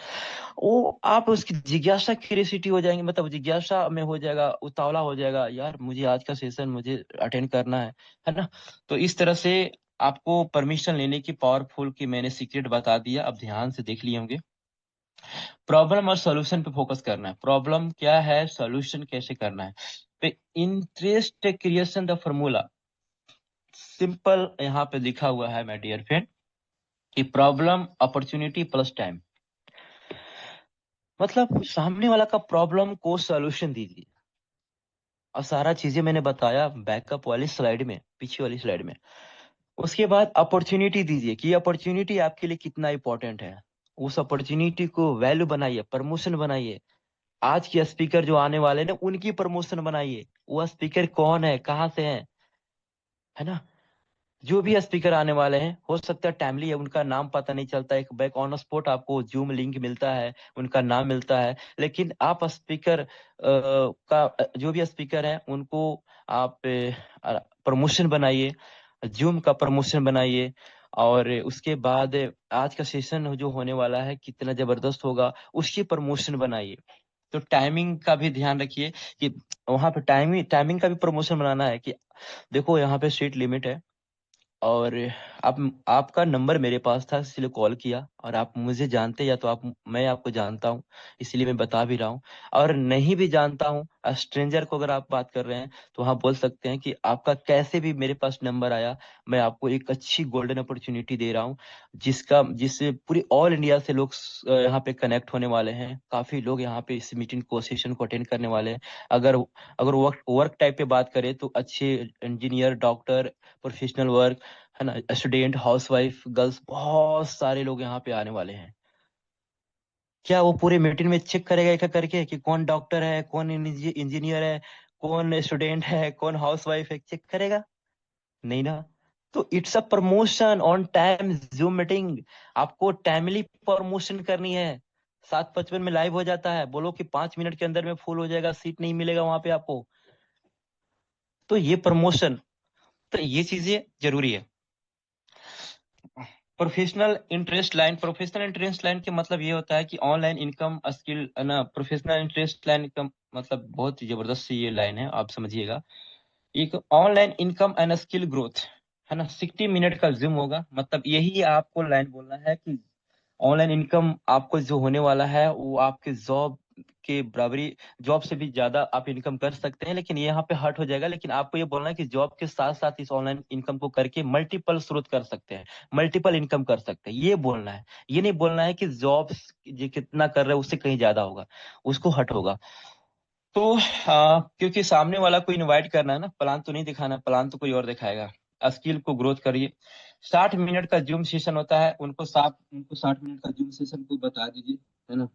वो आप उसकी जिज्ञासा क्यूरियोसिटी हो जाएंगे, मतलब जिज्ञासा में हो जाएगा, उतावला हो जाएगा, यार मुझे आज का सेशन मुझे अटेंड करना है ना। तो इस तरह से आपको परमिशन लेने की पावरफुल की मैंने सीक्रेट बता दिया, अब ध्यान से देख लिए होंगे। प्रॉब्लम और सॉल्यूशन पे फोकस करना है, प्रॉब्लम क्या है, सॉल्यूशन कैसे करना है। पे interest creation the formula, simple यहाँ पे लिखा हुआ है माय डियर फ्रेंड, कि प्रॉब्लम अपॉर्चुनिटी प्लस टाइम। मतलब सामने वाला का प्रॉब्लम को सॉल्यूशन दीजिए, और सारा चीजें मैंने बताया बैकअप वाली स्लाइड में, पीछे वाली स्लाइड में। उसके बाद अपॉर्चुनिटी दीजिए कि अपॉर्चुनिटी आपके लिए कितना इंपॉर्टेंट है। उस अपॉर्चुनिटी को वैल्यू बनाइए, प्रमोशन बनाइए। आज के स्पीकर जो आने वाले हैं उनकी प्रमोशन बनाइए। वो स्पीकर कौन है, कहाँ से है ना। जो भी स्पीकर आने वाले हैं, हो सकता है टाइमली है, उनका नाम पता नहीं चलता, एक बैक ऑन स्पॉट आपको जूम लिंक मिलता है, उनका नाम मिलता है, लेकिन आप स्पीकर का जो भी स्पीकर है उनको आप प्रमोशन बनाइए, जूम का प्रमोशन बनाइए। और उसके बाद आज का सेशन जो होने वाला है कितना जबरदस्त होगा, उसकी प्रमोशन बनाइए। तो टाइमिंग का भी ध्यान रखिए कि वहां पे टाइमिंग टाइमिंग का भी प्रमोशन बनाना है कि देखो यहाँ पे सीट लिमिट है, और आप आपका नंबर मेरे पास था इसलिए कॉल किया, और आप मुझे जानते या तो आप, मैं आपको जानता हूँ इसलिए मैं बता भी रहा हूँ। और नहीं भी जानता हूँ, स्ट्रेंजर को अगर आप बात कर रहे हैं तो वहाँ बोल सकते हैं कि आपका कैसे भी मेरे पास नंबर आया, मैं आपको एक अच्छी गोल्डन अपॉर्चुनिटी दे रहा हूँ, जिससे पूरी ऑल इंडिया से लोग यहाँ पे कनेक्ट होने वाले हैं। काफी लोग यहाँ पे इस मीटिंग को, सेशन को अटेंड करने वाले हैं। अगर अगर वर्क वर्क टाइप पे बात करें तो अच्छे इंजीनियर, डॉक्टर, प्रोफेशनल वर्क, है ना, स्टूडेंट, हाउसवाइफ, गर्ल्स, बहुत सारे लोग यहाँ पे आने वाले हैं। क्या वो पूरे मीटिंग में चेक करेगा एक एक करके कि कौन डॉक्टर है, कौन इंजीनियर है, कौन स्टूडेंट है, कौन हाउसवाइफ है, चेक करेगा? नहीं ना। तो it's a promotion on time zoom meeting. आपको टाइमली प्रमोशन करनी है। 7:55 में लाइव हो जाता है, बोलो कि 5 मिनट के अंदर में फुल हो जाएगा, सीट नहीं मिलेगा वहां पे आपको। तो ये प्रमोशन, तो ये चीजें जरूरी है। प्रोफेशनल इंटरेस्ट लाइन के मतलब ये होता है कि ऑनलाइन इनकम स्किल, है ना। प्रोफेशनल इंटरेस्ट लाइन का मतलब बहुत ही जबरदस्त सी ये लाइन है, आप समझिएगा। एक online income and skill growth, है ना। 60 मिनट का जूम होगा, मतलब यही आपको लाइन बोलना है कि ऑनलाइन इनकम आपको जो होने वाला है वो आपके जॉब के बराबरी, जॉब से भी ज्यादा आप इनकम कर सकते हैं, लेकिन ये यहाँ पे हर्ट हो जाएगा। लेकिन आपको ये बोलना है कि जॉब के साथ साथ इस ऑनलाइन इनकम को करके मल्टीपल स्रोत कर सकते हैं, मल्टीपल इनकम कर सकते हैं, ये बोलना है। ये नहीं बोलना है कि जॉब ये कितना कर रहे हैं उससे कहीं ज्यादा होगा, उसको हट होगा। तो क्योंकि सामने वाला को इनवाइट करना है ना, प्लान तो नहीं दिखाना, प्लान तो कोई और दिखाएगा। स्किल को ग्रोथ करिए। 60 मिनट का जूम सेशन होता है, उनको 60 मिनट का जूम सेशन को बता दीजिए, है ना।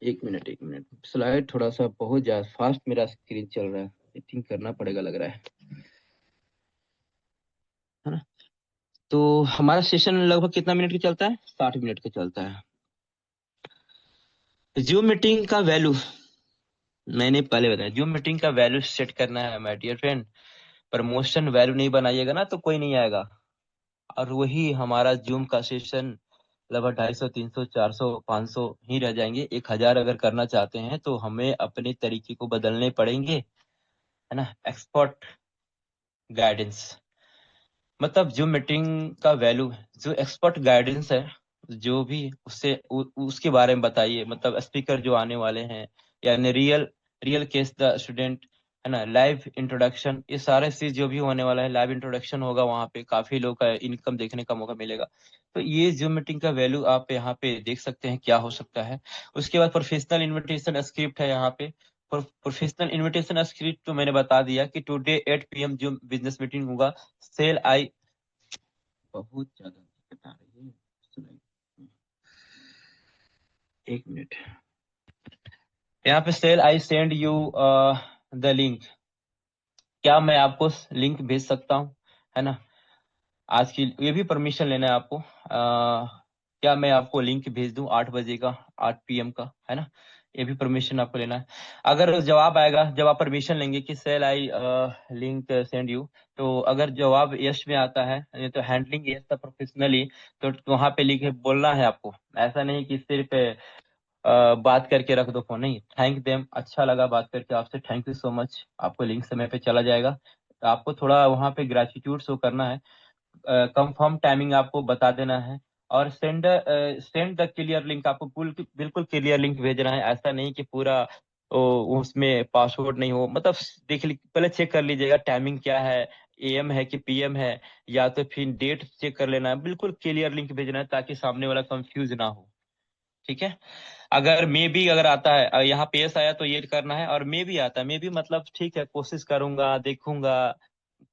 एक मिनट, स्लाइड थोड़ा सा बहुत ज्यादा फास्ट मेरा स्क्रीन चल रहा है, आई थिंक करना पड़ेगा लग रहा है ना। तो हमारा सेशन लगभग कितना मिनट का चलता है? 60 मिनट का चलता है। जूम मीटिंग का वैल्यू मैंने पहले बताया, जूम मीटिंग का वैल्यू सेट करना है my dear friend. Promotion value नहीं बनाइएगा ना तो कोई नहीं आएगा। और वही हमारा जूम का सेशन लगभग 250, 300, 400, 500 ही रह जाएंगे। 1000 अगर करना चाहते हैं तो हमें अपने तरीके को बदलने पड़ेंगे, है ना। एक्सपर्ट गाइडेंस, मतलब जो मीटिंग का वैल्यू है, जो एक्सपर्ट गाइडेंस है, जो भी उससे उसके बारे में बताइए। मतलब स्पीकर जो आने वाले हैं, यानी real real case the student, है ना। लाइव इंट्रोडक्शन, ये सारे चीज जो भी होने वाला है, लाइव इंट्रोडक्शन होगा, वहाँ पे काफी लोग का इनकम देखने का मौका मिलेगा। तो ये जो मीटिंग का वैल्यू आप यहाँ पे देख सकते हैं क्या हो सकता है। उसके बाद प्रोफेशनल इन्विटेशन स्क्रिप्ट है यहाँ पे। प्रोफेशनल इन्विटेशन स्क्रिप्ट तो मैंने बता दिया कि टुडे 8 PM जो बिजनेस मीटिंग होगा। सेल आई, बहुत ज्यादा दिक्कत आ रही है, सुनाई। एक मिनट, यहाँ पे shall I send you the link, क्या मैं आपको लिंक भेज सकता हूँ, है ना। आज की ये भी परमिशन लेना है आपको। क्या मैं आपको लिंक भेज दूं 8 बजे का, 8 PM का, है ना। ये भी परमिशन आपको लेना है। अगर जवाब आएगा जब आप परमिशन लेंगे कि shall I link send you, तो अगर जवाब यस में आता है, ये तो हैंडलिंग यस था प्रोफेशनली, तो वहां पे लिखे बोलना है आपको। ऐसा नहीं कि सिर्फ बात करके रख दो फोन, नहीं। थैंक देम, अच्छा लगा बात करके आपसे, थैंक यू सो मच, आपको लिंक समय पे चला जाएगा। तो आपको थोड़ा वहां पे ग्रेटिट्यूड शो करना है। कंफर्म टाइमिंग आपको बता देना है। और सेंड द क्लियर लिंक, आपको बिल्कुल बिल्कुल क्लियर लिंक भेजना है। ऐसा नहीं कि पूरा उसमें पासवर्ड नहीं हो, मतलब देख पहले चेक कर लीजिएगा टाइमिंग क्या है, AM है कि PM है, या तो फिर डेट चेक कर लेना है। बिल्कुल क्लियर लिंक भेजना है ताकि सामने वाला कंफ्यूज ना हो, ठीक है। अगर मे भी अगर आता है, यहाँ पेश आया तो ये करना है। और मे भी आता है, मे भी मतलब ठीक है, कोशिश करूंगा, देखूंगा,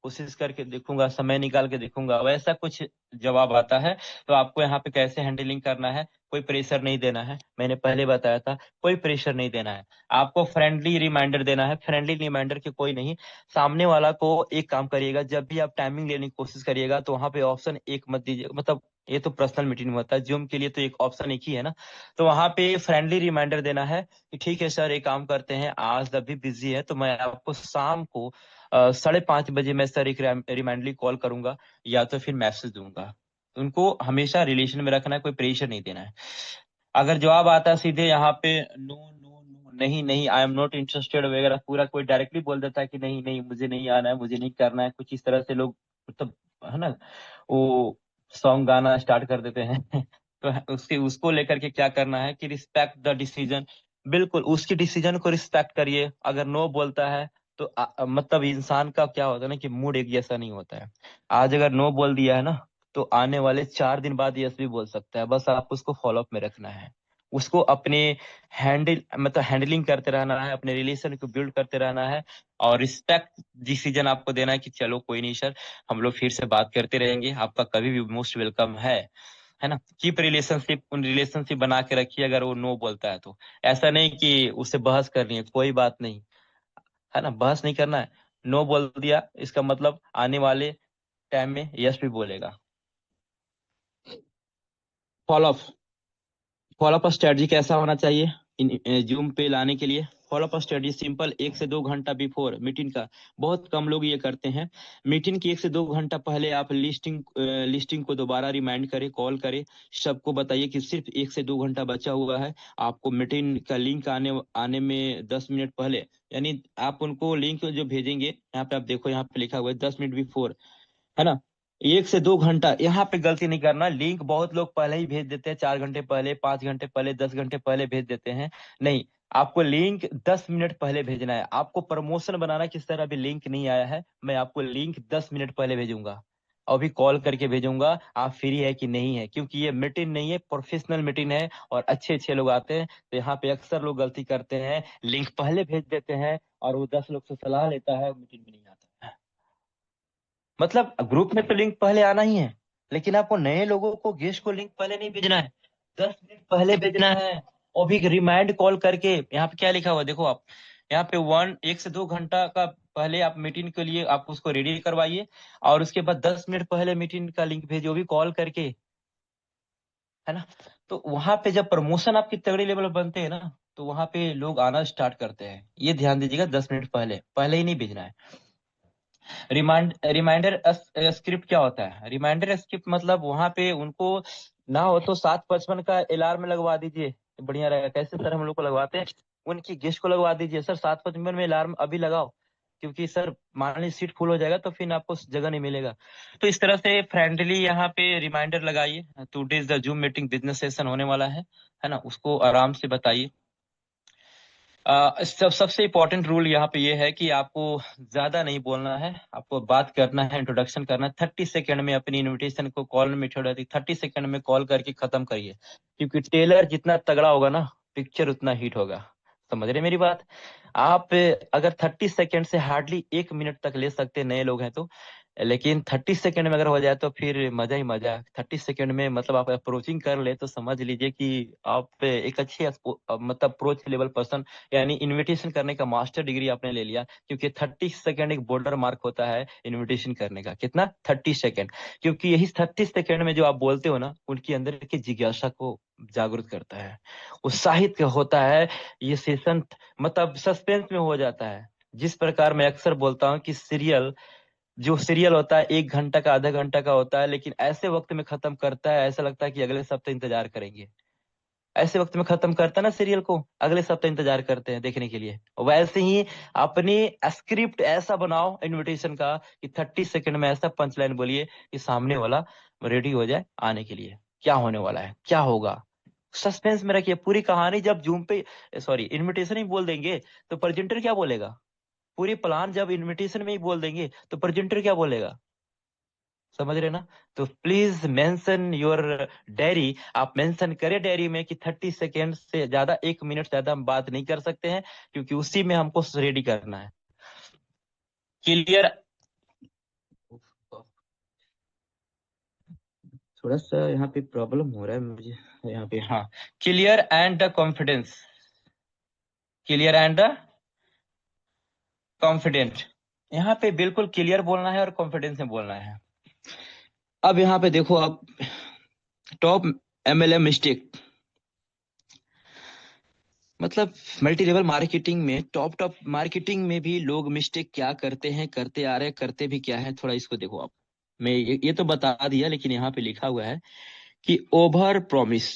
कोशिश करके देखूंगा, समय निकाल के देखूंगा, वैसा कुछ जवाब आता है तो आपको यहाँ पे कैसे हैंडलिंग करना है। कोई प्रेशर नहीं देना है, मैंने पहले बताया था, कोई प्रेशर नहीं देना है। आपको फ्रेंडली रिमाइंडर देना है, फ्रेंडली रिमाइंडर के कोई नहीं। सामने वाला को एक काम करिएगा, जब भी आप टाइमिंग लेने की कोशिश करिएगा तो वहां पे ऑप्शन एक मत दीजिए। मतलब ये तो पर्सनल मीटिंग में होता है, जूम के लिए तो एक ऑप्शन एक ही है ना। तो वहां पे फ्रेंडली रिमाइंडर देना है कि ठीक है सर, एक काम करते हैं, आज अभी बिजी है तो मैं आपको शाम को 5:30 बजे मैं सर एक रिमाइंडली कॉल करूंगा या तो फिर मैसेज दूंगा। उनको हमेशा रिलेशन में रखना है, कोई प्रेशर नहीं देना है। अगर जवाब आता है सीधे यहाँ पे नो नो नो, नहीं नहीं, आई एम नॉट इंटरेस्टेड वगैरह, पूरा कोई डायरेक्टली बोल देता है कि नहीं नहीं मुझे नहीं आना है, मुझे नहीं करना है, कुछ इस तरह से लोग, मतलब, है ना, वो सॉन्ग गाना स्टार्ट कर देते हैं तो उसको लेकर के क्या करना है कि रिस्पेक्ट द डिसीजन। बिल्कुल उसकी डिसीजन को रिस्पेक्ट करिए। अगर नो बोलता है तो मतलब इंसान का क्या होता है ना कि मूड एक जैसा नहीं होता है। आज अगर नो बोल दिया है ना तो आने वाले 4 दिन बाद यस भी बोल सकता है। बस आप उसको फॉलोअप में रखना है, उसको अपने हैंडलिंग करते रहना है, अपने रिलेशन को बिल्ड करते रहना है। और रिस्पेक्ट डिसीजन आपको देना है कि चलो कोई नहीं सर, हम लोग फिर से बात करते रहेंगे, आपका कभी भी मोस्ट वेलकम है ना। कीप रिलेशनशिप, उन रिलेशनशिप बना के रखिए अगर वो नो बोलता है तो। ऐसा नहीं कि उससे बहस करनी है, कोई बात नहीं, है ना, बहस नहीं करना है। नो बोल दिया इसका मतलब आने वाले टाइम में यस भी बोलेगा। फॉलोअप, फॉलोअप स्ट्रेटजी कैसा होना चाहिए इन जूम पे लाने के लिए? फॉलोअप स्ट्रेटजी सिंपल, 1 से 2 घंटा बिफोर मीटिंग का। बहुत कम लोग ये करते हैं। मीटिंग की 1 से 2 घंटा पहले आप लिस्टिंग को दोबारा रिमाइंड करें, कॉल करें, सबको बताइए कि सिर्फ 1 से 2 घंटा बचा हुआ है। आपको मीटिंग का लिंक आने आने में 10 मिनट पहले, यानी आप उनको लिंक जो भेजेंगे, यहाँ पे आप देखो, यहाँ पे लिखा हुआ है 10 मिनट बिफोर, है ना। 1 से 2 घंटा यहाँ पे गलती नहीं करना। लिंक बहुत लोग पहले ही भेज देते हैं, 4 घंटे पहले, 5 घंटे पहले, 10 घंटे पहले भेज देते हैं। नहीं, आपको लिंक 10 मिनट पहले भेजना है। आपको प्रमोशन बनाना किस तरह, अभी लिंक नहीं आया है, मैं आपको लिंक 10 मिनट पहले भेजूंगा। अभी कॉल करके भेजूंगा आप फ्री है कि नहीं है, क्योंकि ये मीटिंग नहीं है, प्रोफेशनल मीटिंग है और अच्छे अच्छे लोग आते हैं। तो यहाँ पे अक्सर लोग गलती करते हैं, लिंक पहले भेज देते हैं और वो 10 लोग से सलाह लेता है, मीटिंग में नहीं आता है। मतलब ग्रुप में तो लिंक पहले आना ही है, लेकिन आपको नए लोगों को, गेस्ट को लिंक पहले नहीं भेजना है, 10 मिनट पहले भेजना है। और भी रिमाइंड कॉल करके, यहाँ पे क्या लिखा हुआ है देखो आप, यहाँ पे 1 से 2 घंटा का पहले आप मीटिंग के लिए आप उसको रेडी करवाइए, और उसके बाद 10 मिनट पहले मीटिंग का लिंक भेजिए, वो भी कॉल करके, है ना। तो वहां पे जब प्रमोशन आपकी तगड़ी लेवल पर बनते हैं ना, तो वहां पे लोग आना स्टार्ट करते हैं। ये ध्यान दीजिएगा, 10 मिनट पहले, पहले ही नहीं भेजना है। रिमाइंडर स्क्रिप्ट क्या होता है? रिमाइंडर स्क्रिप्ट मतलब वहां पे उनको ना हो तो 7:55 का अलार्म लगवा दीजिए, बढ़िया रहेगा। कैसे सर हम लोग को लगवाते हैं? उनकी गेस्ट को लगवा दीजिए, सर 7:55 में अलार्म अभी लगाओ, क्योंकि सर मान लीजिए सीट फुल हो जाएगा तो फिर आपको जगह नहीं मिलेगा। तो इस तरह से फ्रेंडली यहाँ पे रिमाइंडर लगाइए, today the zoom meeting business session होने वाला है ना, उसको आराम से बताइए। सबसे इम्पोर्टेंट रूल यहाँ पे ये है कि आपको ज्यादा नहीं बोलना है, आपको बात करना है, इंट्रोडक्शन करना है। 30 सेकंड में अपनी इनविटेशन को, कॉल में छोड़ दी, 30 सेकंड में कॉल करके खत्म करिए, क्योंकि टेलर जितना तगड़ा होगा ना, पिक्चर उतना हिट होगा। समझ रहे मेरी बात? आप अगर 30 सेकंड से हार्डली 1 मिनट तक ले सकते हैं, नए लोग हैं तो, लेकिन 30 सेकंड में अगर हो जाए तो फिर मजा ही मजा। 30 सेकंड में मतलब आप अप्रोचिंग कर ले तो समझ लीजिए कि आप एक अच्छे मतलब अप्रोच लेवल पर्सन, यानी इनविटेशन करने का मास्टर डिग्री आपने ले लिया। क्योंकि 30 सेकंड एक बॉर्डर मार्क होता है इनविटेशन करने का। कितना? 30 सेकंड। क्योंकि यही 30 सेकंड में जो आप बोलते हो ना, उनके अंदर की जिज्ञासा को जागृत करता है, उत्साहित होता है। ये सेशन मतलब सस्पेंस में हो जाता है। जिस प्रकार मैं अक्सर बोलता हूँ कि सीरियल होता है 1 घंटा का, आधा घंटा का होता है, लेकिन ऐसे वक्त में खत्म करता है, ऐसा लगता है कि अगले सप्ताह इंतजार करेंगे। ऐसे वक्त में खत्म करता है ना सीरियल को, अगले सप्ताह इंतजार करते हैं देखने के लिए। वैसे ही अपनी स्क्रिप्ट ऐसा बनाओ इनविटेशन का कि 30 सेकंड में ऐसा पंच लाइन बोलिए कि सामने वाला रेडी हो जाए आने के लिए। क्या होने वाला है, क्या होगा, सस्पेंस में रखिए पूरी कहानी। जब जूम पे, सॉरी, इनविटेशन ही बोल देंगे तो प्रेजेंटर क्या बोलेगा? पूरी प्लान जब इनविटेशन में ही बोल देंगे तो प्रेजेंटर क्या बोलेगा? समझ रहे ना? तो प्लीज मेंशन योर डायरी, आप मेंशन करें डायरी में कि 30 सेकेंड से ज्यादा, 1 मिनट से ज्यादा हम बात नहीं कर सकते हैं, क्योंकि उसी में हमको रेडी करना है। क्लियर? थोड़ा सा यहाँ पे प्रॉब्लम हो रहा है मुझे, यहाँ पे, हाँ। Clear and the confidence, clear and the confident, यहाँ पे बिल्कुल क्लियर बोलना है और कॉन्फिडेंस में बोलना है। अब यहाँ पे देखो आप, टॉप MLM मिस्टेक, मतलब मल्टी लेवल मार्केटिंग में, टॉप टॉप मार्केटिंग में भी लोग मिस्टेक क्या करते हैं, करते आ रहे हैं, करते भी क्या है, थोड़ा इसको देखो आप। मैं ये तो बता दिया, लेकिन यहाँ पे लिखा हुआ है कि ओवर प्रॉमिस।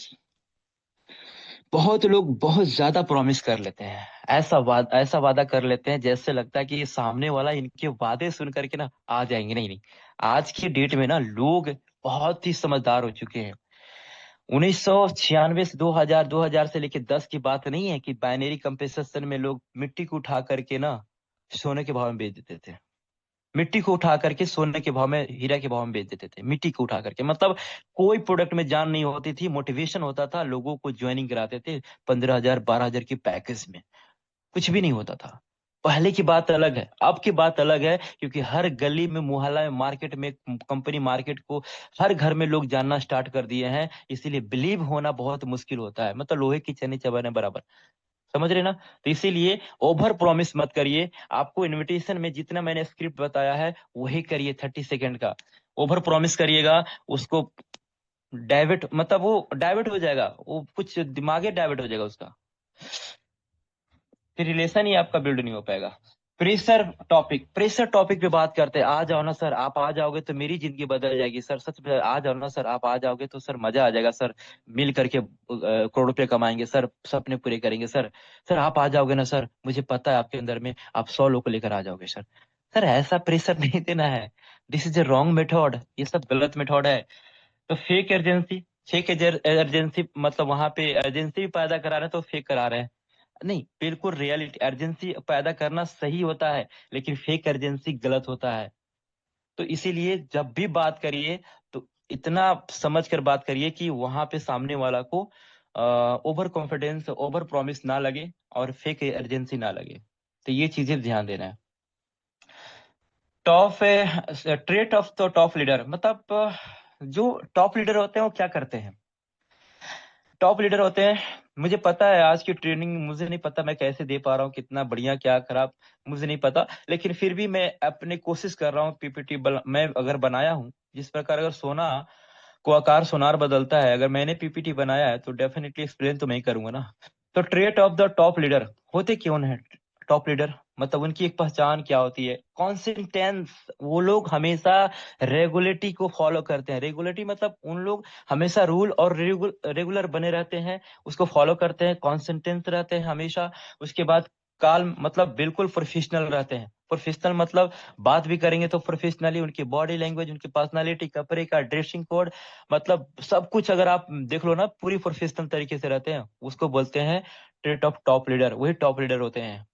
बहुत लोग बहुत ज्यादा प्रॉमिस कर लेते हैं, ऐसा वादा कर लेते हैं जैसे लगता है कि ये सामने वाला इनके वादे सुन करके ना आ जाएंगे। नहीं नहीं, आज की डेट में ना लोग बहुत ही समझदार हो चुके हैं। 1996 से 2000 से लेके 10 की बात नहीं है कि बाइनरी कंपनसेशन में लोग मिट्टी को उठा करके ना सोने के भाव में बेच देते थे। मिट्टी को उठा करके सोने के भाव में, हीरा के भाव में बेच देते थे, मिट्टी को उठा करके। मतलब कोई प्रोडक्ट में जान नहीं होती थी, मोटिवेशन होता था, लोगों को ज्वाइनिंग कराते थे 15,000 12,000 की पैकेज में, कुछ भी नहीं होता था। पहले की बात अलग है, अब की बात अलग है, क्योंकि हर गली में, मोहल्ला में, मार्केट में, कंपनी मार्केट को हर घर में लोग जानना स्टार्ट कर दिए हैं। इसीलिए बिलीव होना बहुत मुश्किल होता है, मतलब लोहे की छन्नी चबाने बराबर। समझ रहे ना? तो इसीलिए ओवर प्रॉमिस मत करिए। आपको इनविटेशन में जितना मैंने स्क्रिप्ट बताया है वही करिए, 30 सेकंड का। ओवर प्रॉमिस करिएगा, उसको डाइवर्ट, मतलब वो डाइवर्ट हो जाएगा, वो कुछ दिमागे डाइवर्ट हो जाएगा उसका, फिर रिलेशन ही आपका बिल्ड नहीं हो पाएगा। प्रेशर टॉपिक पे बात करते हैं। आ जाओ ना सर, आप आ जाओगे तो मेरी जिंदगी बदल जाएगी सर, सच में आ जाओ ना सर, आप आ जाओगे तो सर मजा आ जाएगा सर, मिल करके करोड़ रुपए कमाएंगे सर, सपने पूरे करेंगे सर। सर आप आ जाओगे ना सर, मुझे पता है आपके अंदर में आप 100 लोग को लेकर आ जाओगे सर। सर ऐसा प्रेशर नहीं देना है, this is a wrong method, ये सब गलत मेथड है। तो फेक अर्जेंसी, फेक अर्जेंसी मतलब वहां पे अर्जेंसी भी पैदा करा रहे हैं तो फेक करा रहे हैं। नहीं, बिल्कुल रियलिटी अर्जेंसी पैदा करना सही होता है, लेकिन फेक अर्जेंसी गलत होता है। तो इसीलिए जब भी बात करिए तो इतना समझ कर बात करिए कि वहां पे सामने वाला को ओवर कॉन्फिडेंस, ओवर प्रॉमिस ना लगे और फेक अर्जेंसी ना लगे। तो ये चीजें ध्यान देना है। Top trait of the top leader, मतलब जो टॉप लीडर होते हैं वो क्या करते हैं। टॉप लीडर होते हैं, मुझे पता है आज की ट्रेनिंग मुझे नहीं पता मैं कैसे दे पा रहा हूँ, कितना बढ़िया क्या खराब मुझे नहीं पता, लेकिन फिर भी मैं अपनी कोशिश कर रहा हूँ। पीपीटी मैं अगर बनाया हूँ, जिस प्रकार अगर सोना को आकार सोनार बदलता है, अगर मैंने पीपीटी बनाया है तो डेफिनेटली एक्सप्लेन तो मैं ही करूंगा ना। तो trait of the top leader होते क्यों है टॉप लीडर, मतलब उनकी एक पहचान क्या होती है। कॉन्सिस्टेंस, वो लोग हमेशा रेगुलेटी को फॉलो करते हैं। रेगुलेटी मतलब उन लोग हमेशा रूल और रेगुलर बने रहते हैं, उसको फॉलो करते हैं, कॉन्सिस्टेंट रहते हैं हमेशा। उसके बाद काल मतलब बिल्कुल प्रोफेशनल रहते हैं। प्रोफेशनल मतलब बात भी करेंगे तो प्रोफेशनली, उनकी बॉडी लैंग्वेज, उनकी पर्सनालिटी, कपड़े का ड्रेसिंग कोड, मतलब सब कुछ अगर आप देख लो ना, पूरी प्रोफेशनल तरीके से रहते हैं, उसको बोलते हैं ट्रेट ऑफ टॉप लीडर। वही टॉप लीडर होते हैं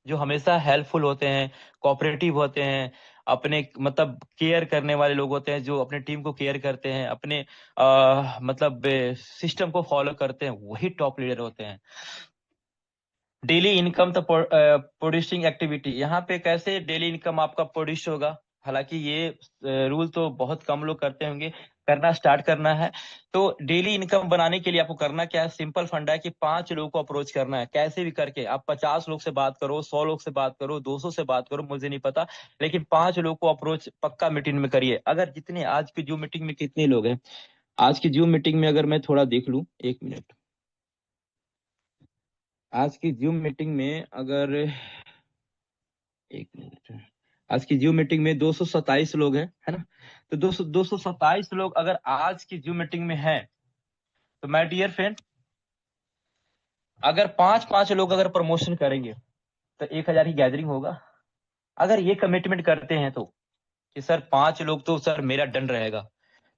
जो हमेशा हेल्पफुल होते हैं, कोऑपरेटिव होते हैं, अपने मतलब केयर करने वाले लोग होते हैं, जो अपने टीम को केयर करते हैं, अपने मतलब सिस्टम को फॉलो करते हैं, वही टॉप लीडर होते हैं। डेली इनकम तो प्रोड्यूसिंग एक्टिविटी, यहाँ पे कैसे डेली इनकम आपका प्रोड्यूस होगा। हालांकि ये रूल तो बहुत कम लोग करते होंगे, करना स्टार्ट करना है। तो डेली इनकम बनाने के लिए आपको करना क्या है, सिंपल फंडा है कि 5 लोगों को अप्रोच करना है, कैसे भी करके। आप 50 लोग से बात करो, 100 लोग से बात करो, 200 से बात करो, मुझे नहीं पता, लेकिन 5 लोग को अप्रोच पक्का मीटिंग में करिए। अगर जितने आज की जूम मीटिंग में कितने लोग हैं, आज की जूम मीटिंग में अगर मैं थोड़ा देख लूं, 1 मिनट, आज की जूम मीटिंग में अगर 1 मिनट, आज की जूम मीटिंग में 227 लोग हैं, है ना। तो 227 लोग अगर आज की जूम मीटिंग में हैं, तो माय डियर फ्रेंड, अगर 5-5 लोग अगर प्रमोशन करेंगे तो 1,000 की गैदरिंग होगा। अगर ये कमिटमेंट करते हैं तो कि सर 5 लोग तो सर मेरा डन रहेगा,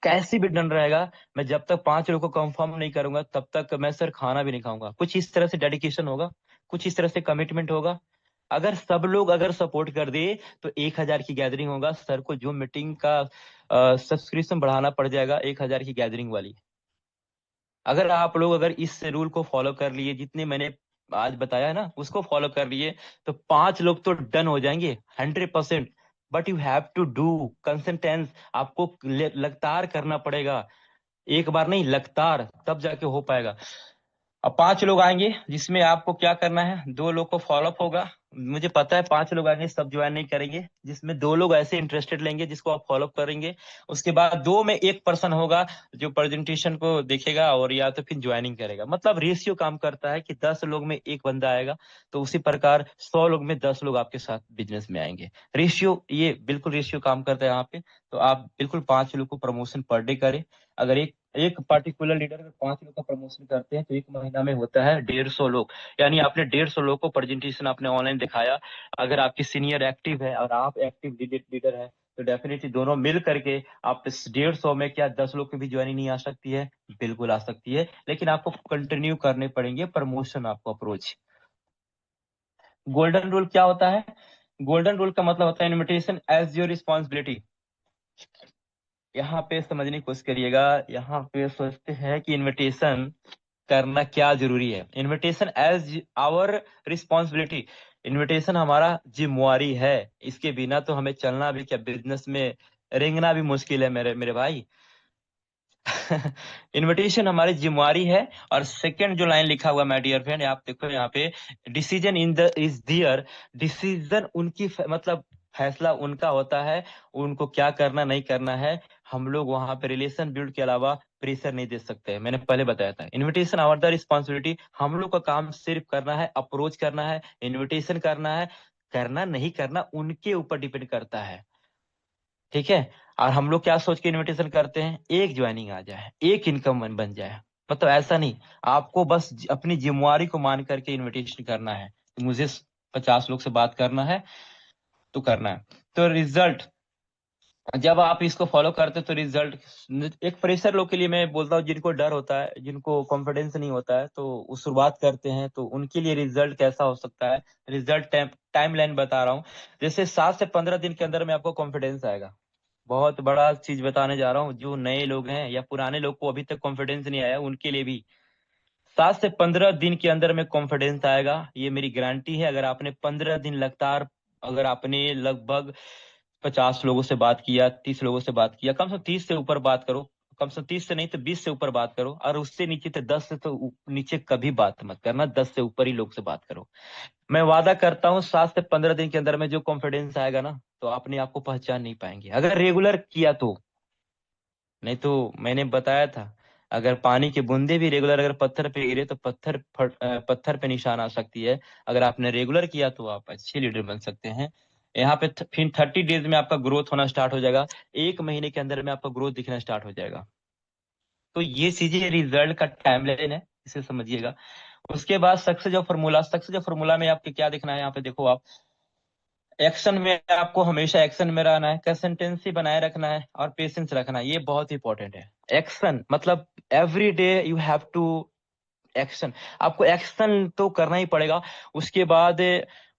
कैसे भी डन रहेगा, मैं जब तक 5 लोग को कंफर्म नहीं करूंगा तब तक मैं सर खाना भी नहीं खाऊंगा। कुछ इस तरह से डेडिकेशन होगा, कुछ इस तरह से कमिटमेंट होगा। अगर सब लोग अगर सपोर्ट कर दे तो 1,000 की गैदरिंग होगा। सर को जो मीटिंग का सब्सक्रिप्शन बढ़ाना पड़ जाएगा 1,000 की गैदरिंग वाली। अगर आप लोग अगर इस रूल को फॉलो कर लिए, जितने मैंने आज बताया है ना, उसको फॉलो कर लिए, तो 5 लोग तो डन हो जाएंगे 100%। But you have to do consistence, आपको लगातार करना पड़ेगा, एक बार नहीं लगातार, तब जाके हो पाएगा। अब 5 लोग आएंगे, जिसमें आपको क्या करना है, 2 लोग को फॉलोअप होगा। मुझे पता है 5 लोग आएंगे, सब ज्वाइन नहीं करेंगे, जिसमें 2 लोग ऐसे इंटरेस्टेड लेंगे जिसको आप फॉलोअप करेंगे। उसके बाद 2 में 1 पर्सन होगा जो प्रेजेंटेशन को देखेगा और या तो फिर ज्वाइनिंग करेगा। मतलब रेशियो काम करता है कि 10 लोग में 1 बंदा आएगा, तो उसी प्रकार 100 लोग में 10 लोग आपके साथ बिजनेस में आएंगे। रेशियो, ये बिल्कुल रेशियो काम करता है यहाँ पे। तो आप बिल्कुल 5 लोग को प्रमोशन पर डे करें। अगर एक एक पर्टिकुलर लीडर अगर 5 लोग का प्रमोशन करते हैं तो 1 महीना में होता है 150 लोग, यानी आपने 150 लोग को प्रेजेंटेशन आपने ऑनलाइन दिखाया। अगर आपकी सीनियर एक्टिव है और आप एक्टिव लीडर है, तो डेफिनेटली दोनों मिल करके आप इस 150 में क्या 10 लोग की भी ज्वाइनिंग नहीं आ सकती है, बिल्कुल आ सकती है, लेकिन आपको कंटिन्यू करने पड़ेंगे प्रमोशन, आपको अप्रोच। गोल्डन रूल क्या होता है, गोल्डन रूल का मतलब होता है इनविटेशन एज योर रिस्पॉन्सिबिलिटी। यहाँ पे समझने की कोशिश करिएगा, यहाँ पे सोचते हैं कि इनविटेशन करना क्या जरूरी है। Invitation as our responsibility, invitation हमारा जिम्मेवारी है, इसके बिना तो हमें चलना भी क्या, बिजनेस में रेंगना भी मुश्किल है मेरे मेरे भाई। इनविटेशन हमारी जिम्मेवारी है। और सेकंड जो लाइन लिखा हुआ माय डियर फ्रेंड, आप देखो यहाँ पे, decision in the is there, decision उनकी मतलब फैसला उनका होता है, उनको क्या करना नहीं करना है। हम लोग वहां पे रिलेशन बिल्ड के अलावा प्रेशर नहीं दे सकते, मैंने पहले बताया था। इनविटेशन आवर द रिस्पॉन्सिबिलिटी, हम लोग का काम सिर्फ करना है, अप्रोच करना है, इनविटेशन करना है, करना नहीं करना उनके ऊपर डिपेंड करता है, ठीक है। और हम लोग क्या सोच के इनविटेशन करते हैं, एक ज्वाइनिंग आ जाए, एक इनकम बन जाए, मतलब ऐसा नहीं। आपको बस अपनी जिम्मेवारी को मान करके इनविटेशन करना है, मुझे 50 लोग से बात करना है तो करना है। तो रिजल्ट, जब आप इसको फॉलो करते हो तो रिजल्ट, एक फ्रेशर लोग के लिए मैं बोलता हूँ, जिनको डर होता है, जिनको कॉन्फिडेंस नहीं होता है, तो वो शुरुआत करते हैं, तो उनके लिए रिजल्ट कैसा हो सकता है। रिजल्ट टाइम लाइन बता रहा हूँ। जैसे 7 से 15 दिन के अंदर में आपको कॉन्फिडेंस आएगा। बहुत बड़ा चीज बताने जा रहा हूँ, जो नए लोग हैं या पुराने लोग को अभी तक कॉन्फिडेंस नहीं आया, उनके लिए भी 7 से 15 दिन के अंदर में कॉन्फिडेंस आएगा, ये मेरी गारंटी है। अगर आपने 15 दिन लगातार, अगर आपने लगभग 50 लोगों से बात किया, 30 लोगों से बात किया, कम से कम 30 से ऊपर बात करो, कम से कम 30 से नहीं तो 20 से ऊपर बात करो, और उससे नीचे तो 10 से तो नीचे कभी बात मत करना, 10 से ऊपर ही लोग से बात करो। मैं वादा करता हूँ 7 से 15 दिन के अंदर में जो कॉन्फिडेंस आएगा ना, तो अपने आप को पहचान नहीं पाएंगे, अगर रेगुलर किया तो। नहीं तो मैंने बताया था, अगर पानी की बूंदे भी रेगुलर अगर पत्थर पे गिरे तो पत्थर पे निशान आ सकती है। अगर आपने रेगुलर किया तो आप अच्छे लीडर बन सकते हैं। यहाँ पे फिर 30 डेज में आपका ग्रोथ होना स्टार्ट हो जाएगा, 1 महीने के अंदर में आपका ग्रोथ दिखना स्टार्ट हो जाएगा। तो ये चीजें रिजल्ट का टाइमलाइन है, इसे समझिएगा। उसके बाद सक्सेस ऑफ फॉर्मूला में आपको क्या दिखना है, यहाँ पे देखो आप, एक्शन में आपको हमेशा एक्शन में रहना है, कंसिस्टेंसी बनाए रखना है, और पेशेंस रखना है, ये बहुत इंपॉर्टेंट है। एक्शन मतलब every day you have to action, आपको एक्शन तो करना ही पड़ेगा। उसके बाद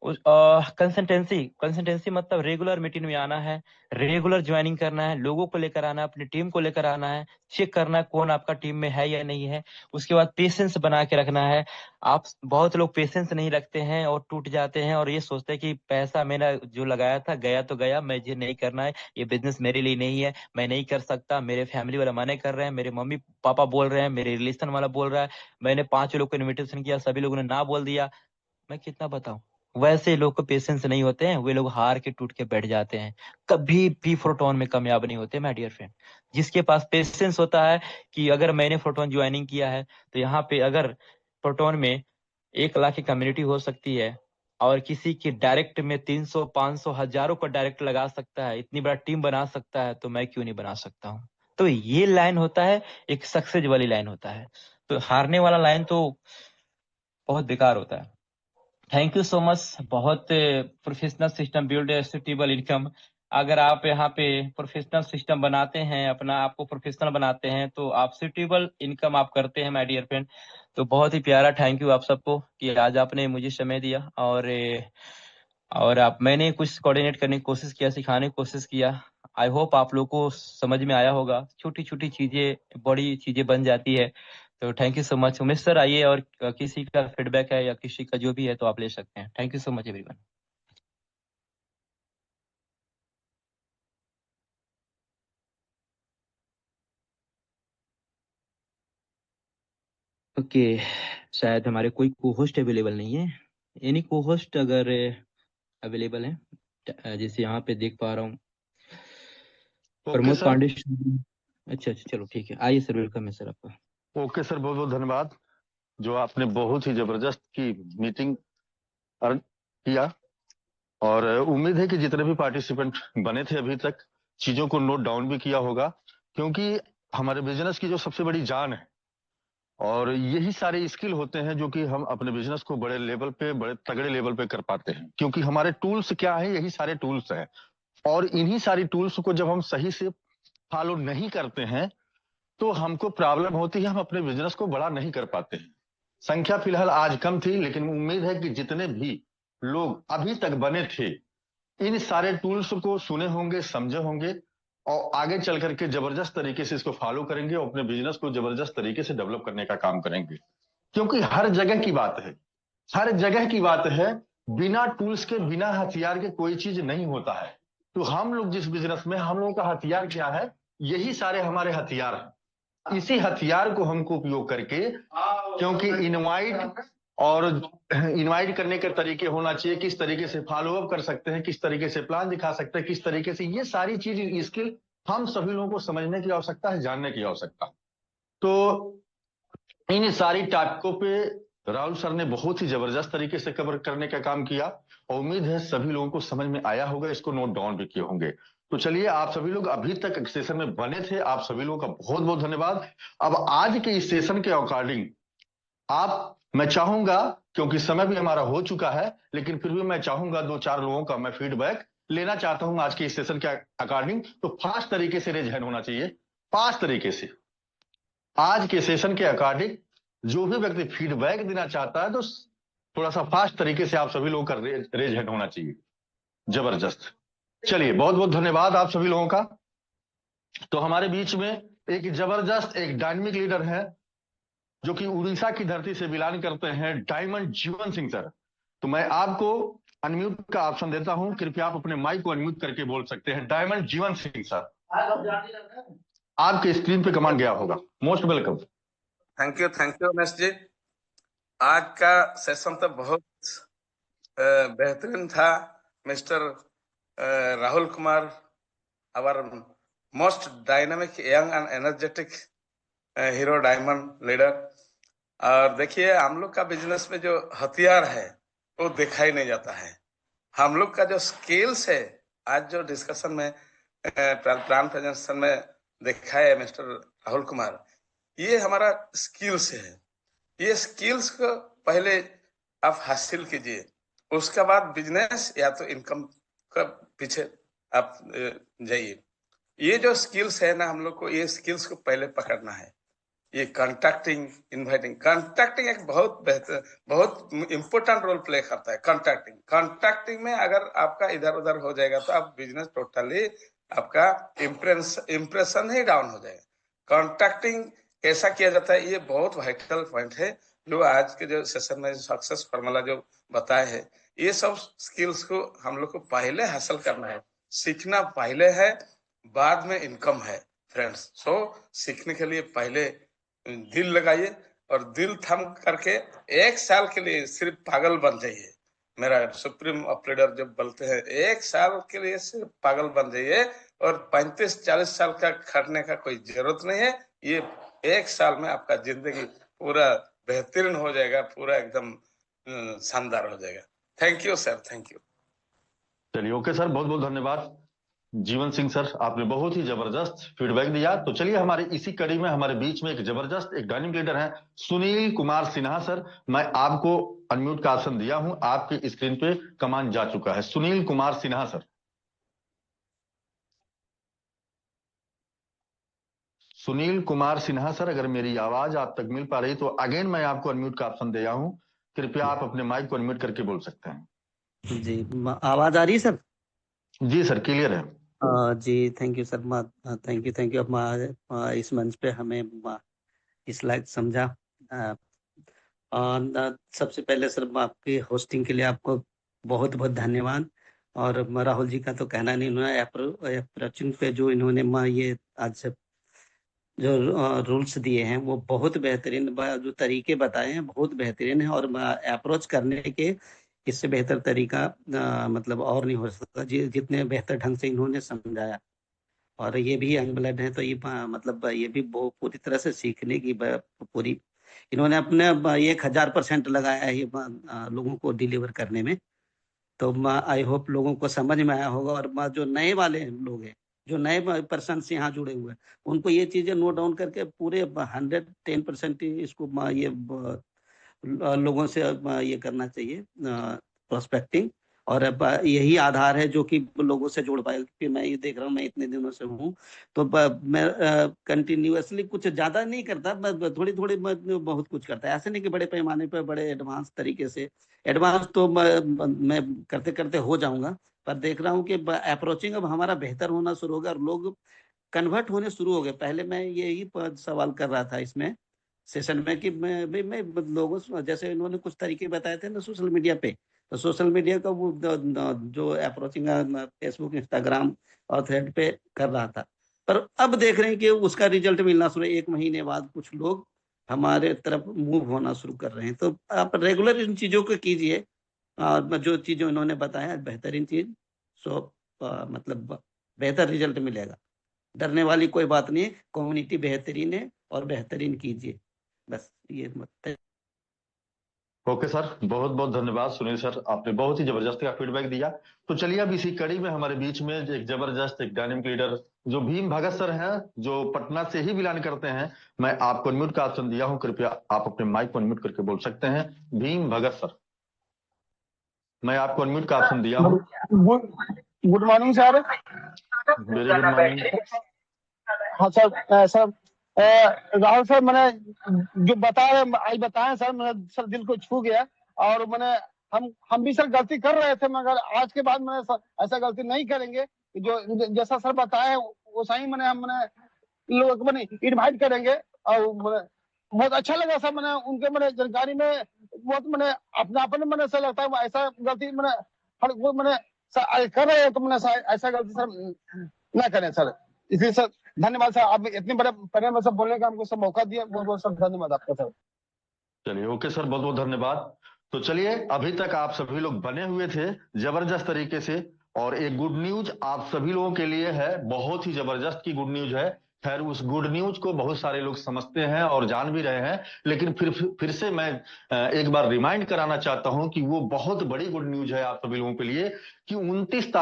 कंसिस्टेंसी, कंसिस्टेंसी मतलब रेगुलर मीटिंग में आना है, रेगुलर ज्वाइनिंग करना है, लोगों को लेकर आना है, अपनी टीम को लेकर आना है, चेक करना है कौन आपका टीम में है या नहीं है। उसके बाद पेशेंस बना के रखना है। आप बहुत लोग पेशेंस नहीं रखते हैं और टूट जाते हैं, और ये सोचते हैं कि पैसा मैंने जो लगाया था गया तो गया, मुझे नहीं करना है, ये बिजनेस मेरे लिए नहीं है, मैं नहीं कर सकता, मेरे फैमिली वाले मना कर रहे हैं, मेरे मम्मी पापा बोल रहे हैं, मेरे रिलेशन वाला बोल रहा है, मैंने 5 लोग को इनविटेशन किया, सभी लोगों ने ना बोल दिया, मैं कितना बताऊं। वैसे लोग को पेशेंस नहीं होते हैं, वे लोग हार के टूट के बैठ जाते हैं, कभी भी फोटोन में कामयाब नहीं होते माय डियर फ्रेंड। जिसके पास पेशेंस होता है कि अगर मैंने फोटोन ज्वाइनिंग किया है, तो यहाँ पे अगर फोटोन में 1 लाख की कम्युनिटी हो सकती है, और किसी की डायरेक्ट में 300 500 हजारों को डायरेक्ट लगा सकता है, इतनी बड़ा टीम बना सकता है, तो मैं क्यों नहीं बना सकता हूँ। तो ये लाइन होता है, एक सक्सेस वाली लाइन होता है। तो हारने वाला लाइन तो बहुत बेकार होता है। Thank you so much. बहुत professional system build suitable income. अगर आप यहाँ पे प्रोफेशनल सिस्टम बनाते हैं, अपना आपको प्रोफेशनल बनाते हैं, तो आप सुटेबल इनकम आप करते हैं माय डियर फ्रेंड। तो बहुत ही प्यारा थैंक यू आप सबको कि आज आपने मुझे समय दिया, और आप मैंने कुछ कोऑर्डिनेट करने की कोशिश किया, सिखाने की कोशिश किया। आई होप आप लोग को समझ में आया होगा, छोटी छोटी चीजें बड़ी चीजें बन जाती है। तो thank you so much Umesh sir. आइए, और किसी का फीडबैक है या किसी का जो भी है तो आप ले सकते हैं। Thank you so much everyone. Okay, शायद हमारे कोई को होस्ट अवेलेबल नहीं है। एनी को होस्ट अगर अवेलेबल है, जैसे यहाँ पे देख पा रहा हूँ ओके प्रमोद सर। पांडे। अच्छा अच्छा, चलो ठीक है, आइए सर, वेलकम है सर आपका। ओके सर, बहुत बहुत धन्यवाद। जो आपने बहुत ही जबरदस्त की मीटिंग किया, और उम्मीद है कि जितने भी पार्टिसिपेंट बने थे अभी तक चीजों को नोट डाउन भी किया होगा, क्योंकि हमारे बिजनेस की जो सबसे बड़ी जान है, और यही सारे स्किल होते हैं जो कि हम अपने बिजनेस को बड़े लेवल पे, बड़े तगड़े लेवल पे कर पाते हैं। क्योंकि हमारे टूल्स क्या है, यही सारे टूल्स हैं, और इन्हीं सारी टूल्स को जब हम सही से फॉलो नहीं करते हैं तो हमको प्रॉब्लम होती है, हम अपने बिजनेस को बड़ा नहीं कर पाते हैं। संख्या फिलहाल आज कम थी, लेकिन उम्मीद है कि जितने भी लोग अभी तक बने थे इन सारे टूल्स को सुने होंगे, समझे होंगे, और आगे चल करके जबरदस्त तरीके से इसको फॉलो करेंगे और अपने बिजनेस को जबरदस्त तरीके से डेवलप करने का काम करेंगे। क्योंकि हर जगह की बात है, हर जगह की बात है, बिना टूल्स के, बिना हथियार के कोई चीज नहीं होता है। तो हम लोग जिस बिजनेस में, हम लोगों का हथियार क्या है, यही सारे हमारे हथियार हैं। इसी हथियार को हमको उपयोग करके, क्योंकि इनवाइट और इनवाइट करने के तरीके होना चाहिए, किस तरीके से फॉलो अप कर सकते हैं, किस तरीके से प्लान दिखा सकते हैं, किस तरीके से, ये सारी चीज स्किल हम सभी लोगों को समझने की आवश्यकता है, जानने की आवश्यकता। तो इन सारी टॉपिकों पे राहुल सर ने बहुत ही जबरदस्त तरीके से कवर करने का काम किया, और उम्मीद है सभी लोगों को समझ में आया होगा, इसको नोट डाउन भी किए होंगे। तो चलिए, आप सभी लोग अभी तक सेशन में बने थे, आप सभी लोगों का बहुत बहुत धन्यवाद। अब आज के इस सेशन के अकॉर्डिंग मैं चाहूंगा, क्योंकि समय भी हमारा हो चुका है, लेकिन फिर भी मैं चाहूंगा 2-4 लोगों का मैं फीडबैक लेना चाहता हूं आज के इस सेशन के अकॉर्डिंग। तो फास्ट तरीके से रेज हैंड होना चाहिए, फास्ट तरीके से। आज के सेशन के अकॉर्डिंग जो भी व्यक्ति फीडबैक देना चाहता है, तो थोड़ा सा फास्ट तरीके से आप सभी लोगों का रेज हैंड होना चाहिए। जबरदस्त। चलिए, बहुत बहुत धन्यवाद आप सभी लोगों का। तो हमारे बीच में एक जबरदस्त, एक डायनामिक लीडर है, जो कि उड़ीसा की धरती से बिलोंग करते हैं, डायमंड जीवन सिंह सर। तो मैं आपको अनम्यूट का ऑप्शन देता हूं, कृपया आप अपने माइक को अनम्यूट करके बोल सकते हैं। डायमंड जीवन सिंह सर, आपके स्क्रीन पे कमांड गया होगा। Most welcome. Thank you Umesh ji. आज का सेशन तो बहुत बेहतरीन था। Mister Rahul Kumar, our most dynamic young and energetic hero diamond leader. और देखिए, हम लोग का बिजनेस में जो हथियार है वो दिखाई नहीं जाता है। हम लोग का जो स्किल्स है, आज जो डिस्कशन में प्लान प्रेजेंटेशन में देखा है मिस्टर राहुल कुमार, ये हमारा स्किल्स है। ये स्किल्स को पहले आप हासिल कीजिए, उसके बाद बिजनेस या तो इनकम का पीछे आप जाइए। ये जो स्किल्स है ना, हम लोग को ये स्किल्स को पहले पकड़ना है। ये कॉन्टैक्टिंग, इनवाइटिंग, कॉन्टैक्टिंग एक बहुत इंपॉर्टेंट रोल प्ले करता है। कॉन्टैक्टिंग में अगर आपका इधर उधर हो जाएगा तो आप बिजनेस टोटली आपका इम्प्रेशन ही डाउन हो जाएगा। कॉन्टैक्टिंग कैसा किया जाता है, ये बहुत वाइटल पॉइंट है जो आज के जो सेशन में सक्सेस फार्मूला जो बताए है, ये सब स्किल्स को हम लोग को पहले हासिल करना है। सीखना पहले है, बाद में इनकम है फ्रेंड्स। सो सीखने के लिए पहले दिल लगाइए और दिल थम करके 1 साल के लिए सिर्फ पागल बन जाइए। मेरा सुप्रीम ऑपरेटर जब बोलते हैं 1 साल के लिए सिर्फ पागल बन जाइए और 35-40 साल का खटने का कोई जरूरत नहीं है। ये 1 साल में आपका जिंदगी पूरा बेहतरीन हो जाएगा, पूरा एकदम शानदार हो जाएगा। Thank you sir, thank you. चलिए, ओके सर, बहुत बहुत धन्यवाद। जीवन सिंह सर, आपने बहुत ही जबरदस्त फीडबैक दिया। तो चलिए, हमारे इसी कड़ी में हमारे बीच में एक जबरदस्त एक डायनामिक लीडर हैं, सुनील कुमार सिन्हा सर। मैं आपको अनम्यूट का ऑप्शन दिया हूं, आपकी स्क्रीन पे कमांड जा चुका है। सुनील कुमार सिन्हा सर, सुनील कुमार सिन्हा सर, अगर मेरी आवाज आप तक मिल पा रही तो अगेन मैं आपको अनम्यूट का ऑप्शन दिया हूं, कृपया आप अपने माइक को अनम्यूट करके बोल सकते हैं। जी, आवाज आ रही है सर? जी सर, क्लियर है। जी, thank you sir. Thank you अब इस मंच पे हमें इस लायक समझा। सबसे पहले सर, आपकी होस्टिंग के लिए आपको बहुत बहुत धन्यवाद। और राहुल जी का तो कहना नहीं, उन्होंने अप्रोचिंग पे जो इन्होंने ये आज जो रूल्स दिए हैं वो बहुत बेहतरीन, जो तरीके बताए हैं बहुत बेहतरीन है। और अप्रोच करने के इससे बेहतर तरीका मतलब और नहीं हो सकता, जितने बेहतर ढंग से इन्होंने समझाया। और ये भी यंग ब्लड है तो ये मतलब ये भी पूरी तरह से सीखने की पूरी इन्होंने अपने 1000% लगाया है ये लोगों को डिलीवर करने में। तो आई होप लोगों को समझ में आया होगा। और जो नए वाले लोग हैं, जो नए पर्सन से यहाँ जुड़े हुए हैं, उनको ये चीजें नोट डाउन करके पूरे 110% इसको ये लोगों से ये करना चाहिए प्रोस्पेक्टिंग। और यही आधार है जो कि लोगों से जोड़ पाएगा। क्योंकि मैं ये देख रहा हूँ, मैं इतने दिनों से हूँ तो मैं कंटिन्यूअसली कुछ ज्यादा नहीं करता, थोड़ी थोड़ी बहुत कुछ करता है। ऐसे नहीं कि बड़े पैमाने पर बड़े एडवांस तरीके से। एडवांस तो मैं करते करते हो जाऊंगा, पर देख रहा हूँ कि अप्रोचिंग अब हमारा बेहतर होना शुरू हो गया और लोग कन्वर्ट होने शुरू हो गए। पहले मैं यही सवाल कर रहा था इसमें सेशन में कि मैं लोगों से, जैसे इन्होंने कुछ तरीके बताए थे ना सोशल मीडिया पे, तो सोशल मीडिया का वो जो अप्रोचिंग फेसबुक, इंस्टाग्राम और थ्रेड पे कर रहा था। पर अब देख रहे हैं कि उसका रिजल्ट मिलना शुरू, 1 महीने बाद कुछ लोग हमारे तरफ मूव होना शुरू कर रहे हैं। तो आप रेगुलर इन चीजों को कीजिए, जो चीजें इन्होंने बताया बेहतरीन चीज। सो मतलब बेहतर रिजल्ट मिलेगा, डरने वाली कोई बात नहीं है। कम्युनिटी बेहतरीन है और बेहतरीन कीजिए, बस ये मत। ओके सर, बहुत बहुत धन्यवाद सुनील सर, आपने बहुत ही जबरदस्त का फीडबैक दिया। तो चलिए, अब इसी कड़ी में हमारे बीच में एक जबरदस्त एक डायनामिक लीडर जो भीम भगत सर हैं, जो पटना से ही बिलोंग करते हैं। मैं आपको अनम्यूट का ऑप्शन दिया हूं, कृपया आप अपने माइक को अनम्यूट करके बोल सकते हैं। भीम भगत सर, मैं आपको अनम्यूट का ऑप्शन दिया हूं। Good morning sir. Very good morning. हाँ सर, सर राहुल सर, मैंने जो बताया सर, मैंने सर दिल को छू गया। और मैंने हम भी सर गलती कर रहे थे, मगर आज के बाद मैंने ऐसा गलती नहीं करेंगे। जो जैसा सर बताया वो सही मैंने लोगों को इनवाइट करेंगे। और बहुत अच्छा लगा सर, मैंने उनके जानकारी में बहुत अपनापन मैंने सर लगता है। ऐसा गलती मैंने हर वो मैंने सर कर रहे हैं तो मैंने ऐसा गलती सर ना करें सर। इसलिए सर धन्यवाद सर, आप इतने बड़े पैनल में सब बोलने का हमको सब मौका दिया, बहुत बहुत सर धन्यवाद आपका सर। चलिए ओके सर, बहुत बहुत धन्यवाद। तो चलिए, अभी तक आप सभी लोग बने हुए थे जबरदस्त तरीके से, और एक गुड न्यूज आप सभी लोगों के लिए है, बहुत ही जबरदस्त की गुड न्यूज है। खैर उस गुड न्यूज को बहुत सारे लोग समझते हैं और जान भी रहे हैं, लेकिन फिर से मैं एक बार रिमाइंड कराना चाहता हूं कि वो बहुत बड़ी गुड न्यूज है आप सभी लोगों के लिए कि 29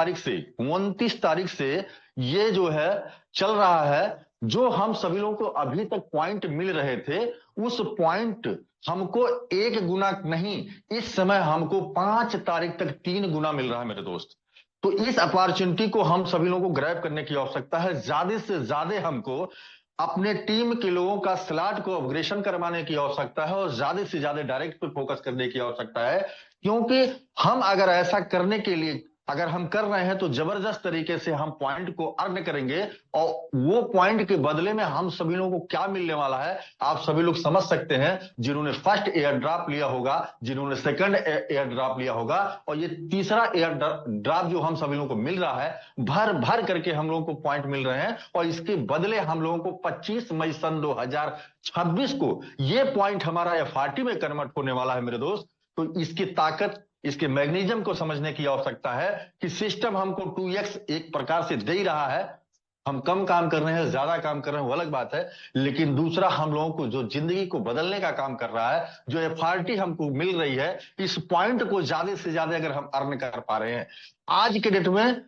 तारीख से ये जो है चल रहा है, जो हम सभी लोगों को अभी तक पॉइंट मिल रहे थे, उस पॉइंट हमको 1 गुना नहीं, इस समय हमको 5 तारीख तक 3 गुना मिल रहा है मेरे दोस्त। तो इस अपॉर्चुनिटी को हम सभी लोगों को ग्रैब करने की आवश्यकता है। ज्यादा से ज्यादा हमको अपने टीम के लोगों का स्लॉट को अपग्रेडेशन करवाने की आवश्यकता है, और ज्यादा से ज्यादा डायरेक्ट पे फोकस करने की आवश्यकता है, क्योंकि हम अगर ऐसा करने के लिए अगर हम कर रहे हैं तो जबरदस्त तरीके से हम पॉइंट को अर्न करेंगे, और वो पॉइंट के बदले में हम सभी लोगों को क्या मिलने वाला है आप सभी लोग समझ सकते हैं। जिन्होंने फर्स्ट एयर ड्रॉप लिया होगा, जिन्होंने सेकंड एयर ड्रॉप लिया होगा, और ये तीसरा एयर ड्रॉप जो हम सभी लोगों को मिल रहा है, भर भर करके हम लोगों को पॉइंट मिल रहे हैं, और इसके बदले हम लोगों को 25 मई सन 2026 को ये पॉइंट हमारा एफआरटी में कन्वर्ट होने वाला है मेरे दोस्त। तो इसकी ताकत, इसके मैग्नीशियम को समझने की आवश्यकता है कि सिस्टम हमको 2x एक प्रकार से दे ही रहा है। हम कम काम कर रहे हैं, ज्यादा काम कर रहे हैं, वो अलग बात है, लेकिन दूसरा हम लोगों को जो जिंदगी को बदलने का काम कर रहा है, जो एफआरटी हमको मिल रही है, इस पॉइंट को ज्यादा से ज्यादा अगर हम अर्न कर पा रहे हैं। आज के डेट में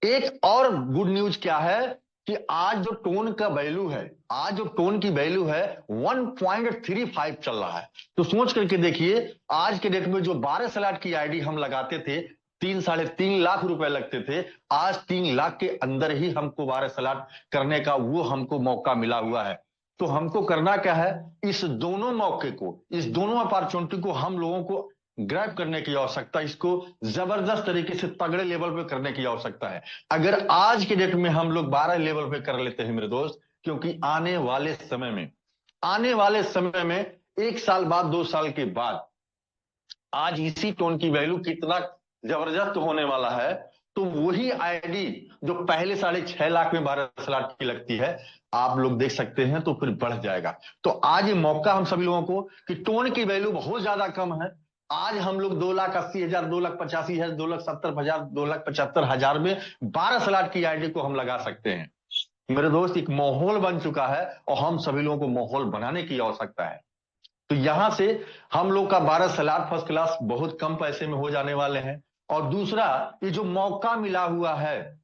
एक और गुड न्यूज क्या है कि आज जो टोन का वैल्यू है, आज जो टोन की वैल्यू है 1.35 चल रहा है। तो सोच करके देखिए, आज के डेट में जो 12 स्लॉट की आईडी हम लगाते थे, 3-3.5 लाख रुपए लगते थे, आज 3 लाख के अंदर ही हमको 12 स्लॉट करने का वो हमको मौका मिला हुआ है। तो हमको करना क्या है, इस दोनों मौके को, इस दोनों अपॉर्चुनिटी को हम लोगों को ग्रैब करने की आवश्यकता, इसको जबरदस्त तरीके से तगड़े लेवल पे करने की आवश्यकता है। अगर आज के डेट में हम लोग 12 लेवल पे कर लेते हैं मेरे दोस्त, क्योंकि आने वाले समय में 1 साल बाद, 2 साल के बाद, आज इसी टोन की वैल्यू कितना जबरदस्त होने वाला है, तो वही आईडी जो पहले 6.5 लाख में 12 स्लॉट की लगती है, आप लोग देख सकते हैं, तो फिर बढ़ जाएगा। तो आज ये मौका हम सभी लोगों को कि टोन की वैल्यू बहुत ज्यादा कम है, आज हम लोग 2,80,000, 2,85,000, 2,70,000, 2,75,000 में 12 स्लॉट की आईडी को हम लगा सकते हैं मेरे दोस्त। एक माहौल बन चुका है, और हम सभी लोगों को माहौल बनाने की आवश्यकता है। तो यहां से हम लोग का 12 स्लॉट फर्स्ट क्लास बहुत कम पैसे में हो जाने वाले हैं। और दूसरा, ये जो मौका मिला हुआ है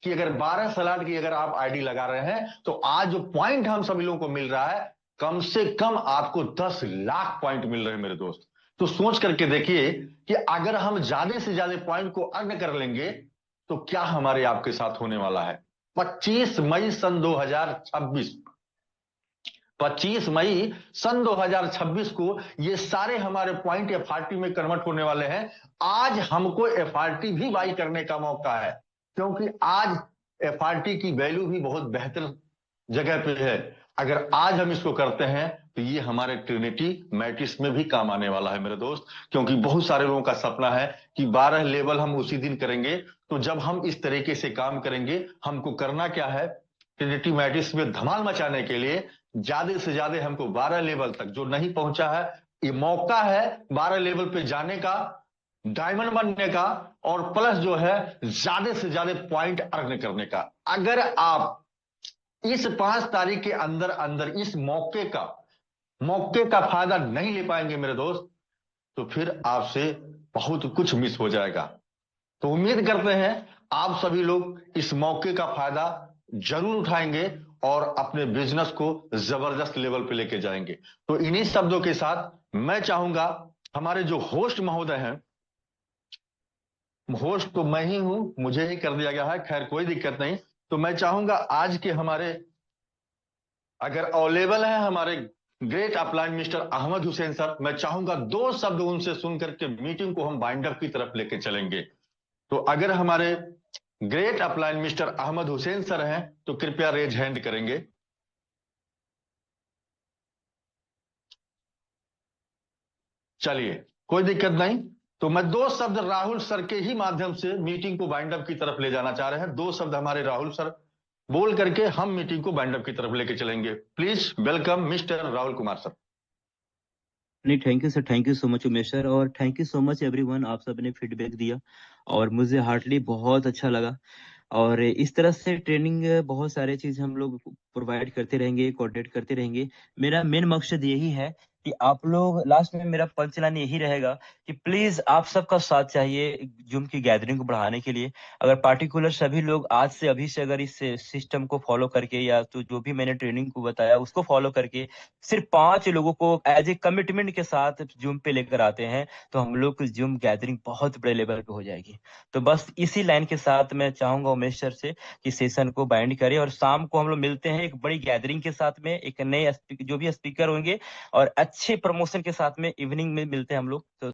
कि अगर 12 स्लॉट की अगर आप आईडी लगा रहे हैं, तो आज जो पॉइंट हम सभी लोगों को मिल रहा है, कम से कम आपको 10 लाख पॉइंट मिल रहे हैं मेरे दोस्त। तो सोच करके देखिए कि अगर हम ज्यादा से ज्यादा पॉइंट को अर्न कर लेंगे, तो क्या हमारे आपके साथ होने वाला है। 25 मई सन 2026 को ये सारे हमारे पॉइंट एफआरटी में कन्वर्ट होने वाले हैं। आज हमको एफआरटी भी बाई करने का मौका है, क्योंकि आज एफआरटी की वैल्यू भी बहुत बेहतर जगह पे है। अगर आज हम इसको करते हैं, तो ये हमारे ट्रिनिटी मैट्रिक्स में भी काम आने वाला है मेरे दोस्त, क्योंकि बहुत सारे लोगों का सपना है कि 12 लेवल हम उसी दिन करेंगे। तो जब हम इस तरीके से काम करेंगे, हमको करना क्या है, ट्रिनिटी मैट्रिक्स में धमाल मचाने के लिए ज्यादा से ज्यादा हमको 12 लेवल तक, जो नहीं पहुंचा है, ये मौका है 12 लेवल पे जाने का, डायमंड बनने का, और प्लस जो है ज्यादा से ज्यादा पॉइंट अर्न करने का। अगर आप इस 5 तारीख के अंदर अंदर इस मौके का फायदा नहीं ले पाएंगे मेरे दोस्त, तो फिर आपसे बहुत कुछ मिस हो जाएगा। तो उम्मीद करते हैं आप सभी लोग इस मौके का फायदा जरूर उठाएंगे और अपने बिजनेस को जबरदस्त लेवल पे लेके जाएंगे। तो इन्हीं शब्दों के साथ मैं चाहूंगा, हमारे जो होस्ट महोदय हैं, होस्ट तो मैं ही हूं, मुझे ही कर दिया गया है, खैर कोई दिक्कत नहीं। तो मैं चाहूंगा आज के हमारे अगर अवेलेबल है हमारे great upline mister Ahmad Hussain sir, मैं चाहूंगा 2 शब्द उनसे सुन करके मीटिंग को हम बाइंड अप की तरफ लेके चलेंगे। तो अगर हमारे great upline mister Ahmad Hussain sir हैं, तो कृपया रेज हैंड करेंगे। चलिए, कोई दिक्कत नहीं। तो मैं 2 शब्द राहुल सर के ही माध्यम से मीटिंग को बाइंड अप की तरफ ले जाना चाह रहे हैं। 2 शब्द हमारे राहुल सर बोल करके हम मीटिंग को बाइंड अप की तरफ लेके चलेंगे। Please welcome mister Rahul Kumar sir. नहीं, thank you sir, thank you so much Umesh sir, और thank you so much everyone, आप सबने फीडबैक दिया और मुझे हार्टली बहुत अच्छा लगा। और इस तरह से ट्रेनिंग बहुत सारे चीज हम लोग प्रोवाइड करते रहेंगे, कोऑर्डिनेट करते रहेंगे। मेरा मेन मकसद यही है कि आप लोग, लास्ट में मेरा पंचलाइन यही रहेगा कि प्लीज आप सबका साथ चाहिए जूम की गैदरिंग को बढ़ाने के लिए। अगर पार्टिकुलर सभी लोग आज से अभी से अगर इस सिस्टम को फॉलो करके, या तो जो भी मैंने ट्रेनिंग को बताया उसको फॉलो करके सिर्फ 5 लोगों को एज ए कमिटमेंट के साथ जूम पे लेकर आते हैं, तो हम लोग की जूम गैदरिंग बहुत बड़े लेवल पे हो जाएगी। तो बस इसी लाइन के साथ मैं चाहूंगा उमेश सर से कि सेशन को बाइंड करें, और शाम को हम लोग मिलते हैं एक बड़ी गैदरिंग के साथ में, एक नए जो भी स्पीकर होंगे और अच्छे प्रमोशन के साथ में इवनिंग में मिलते हैं हम लोग। तो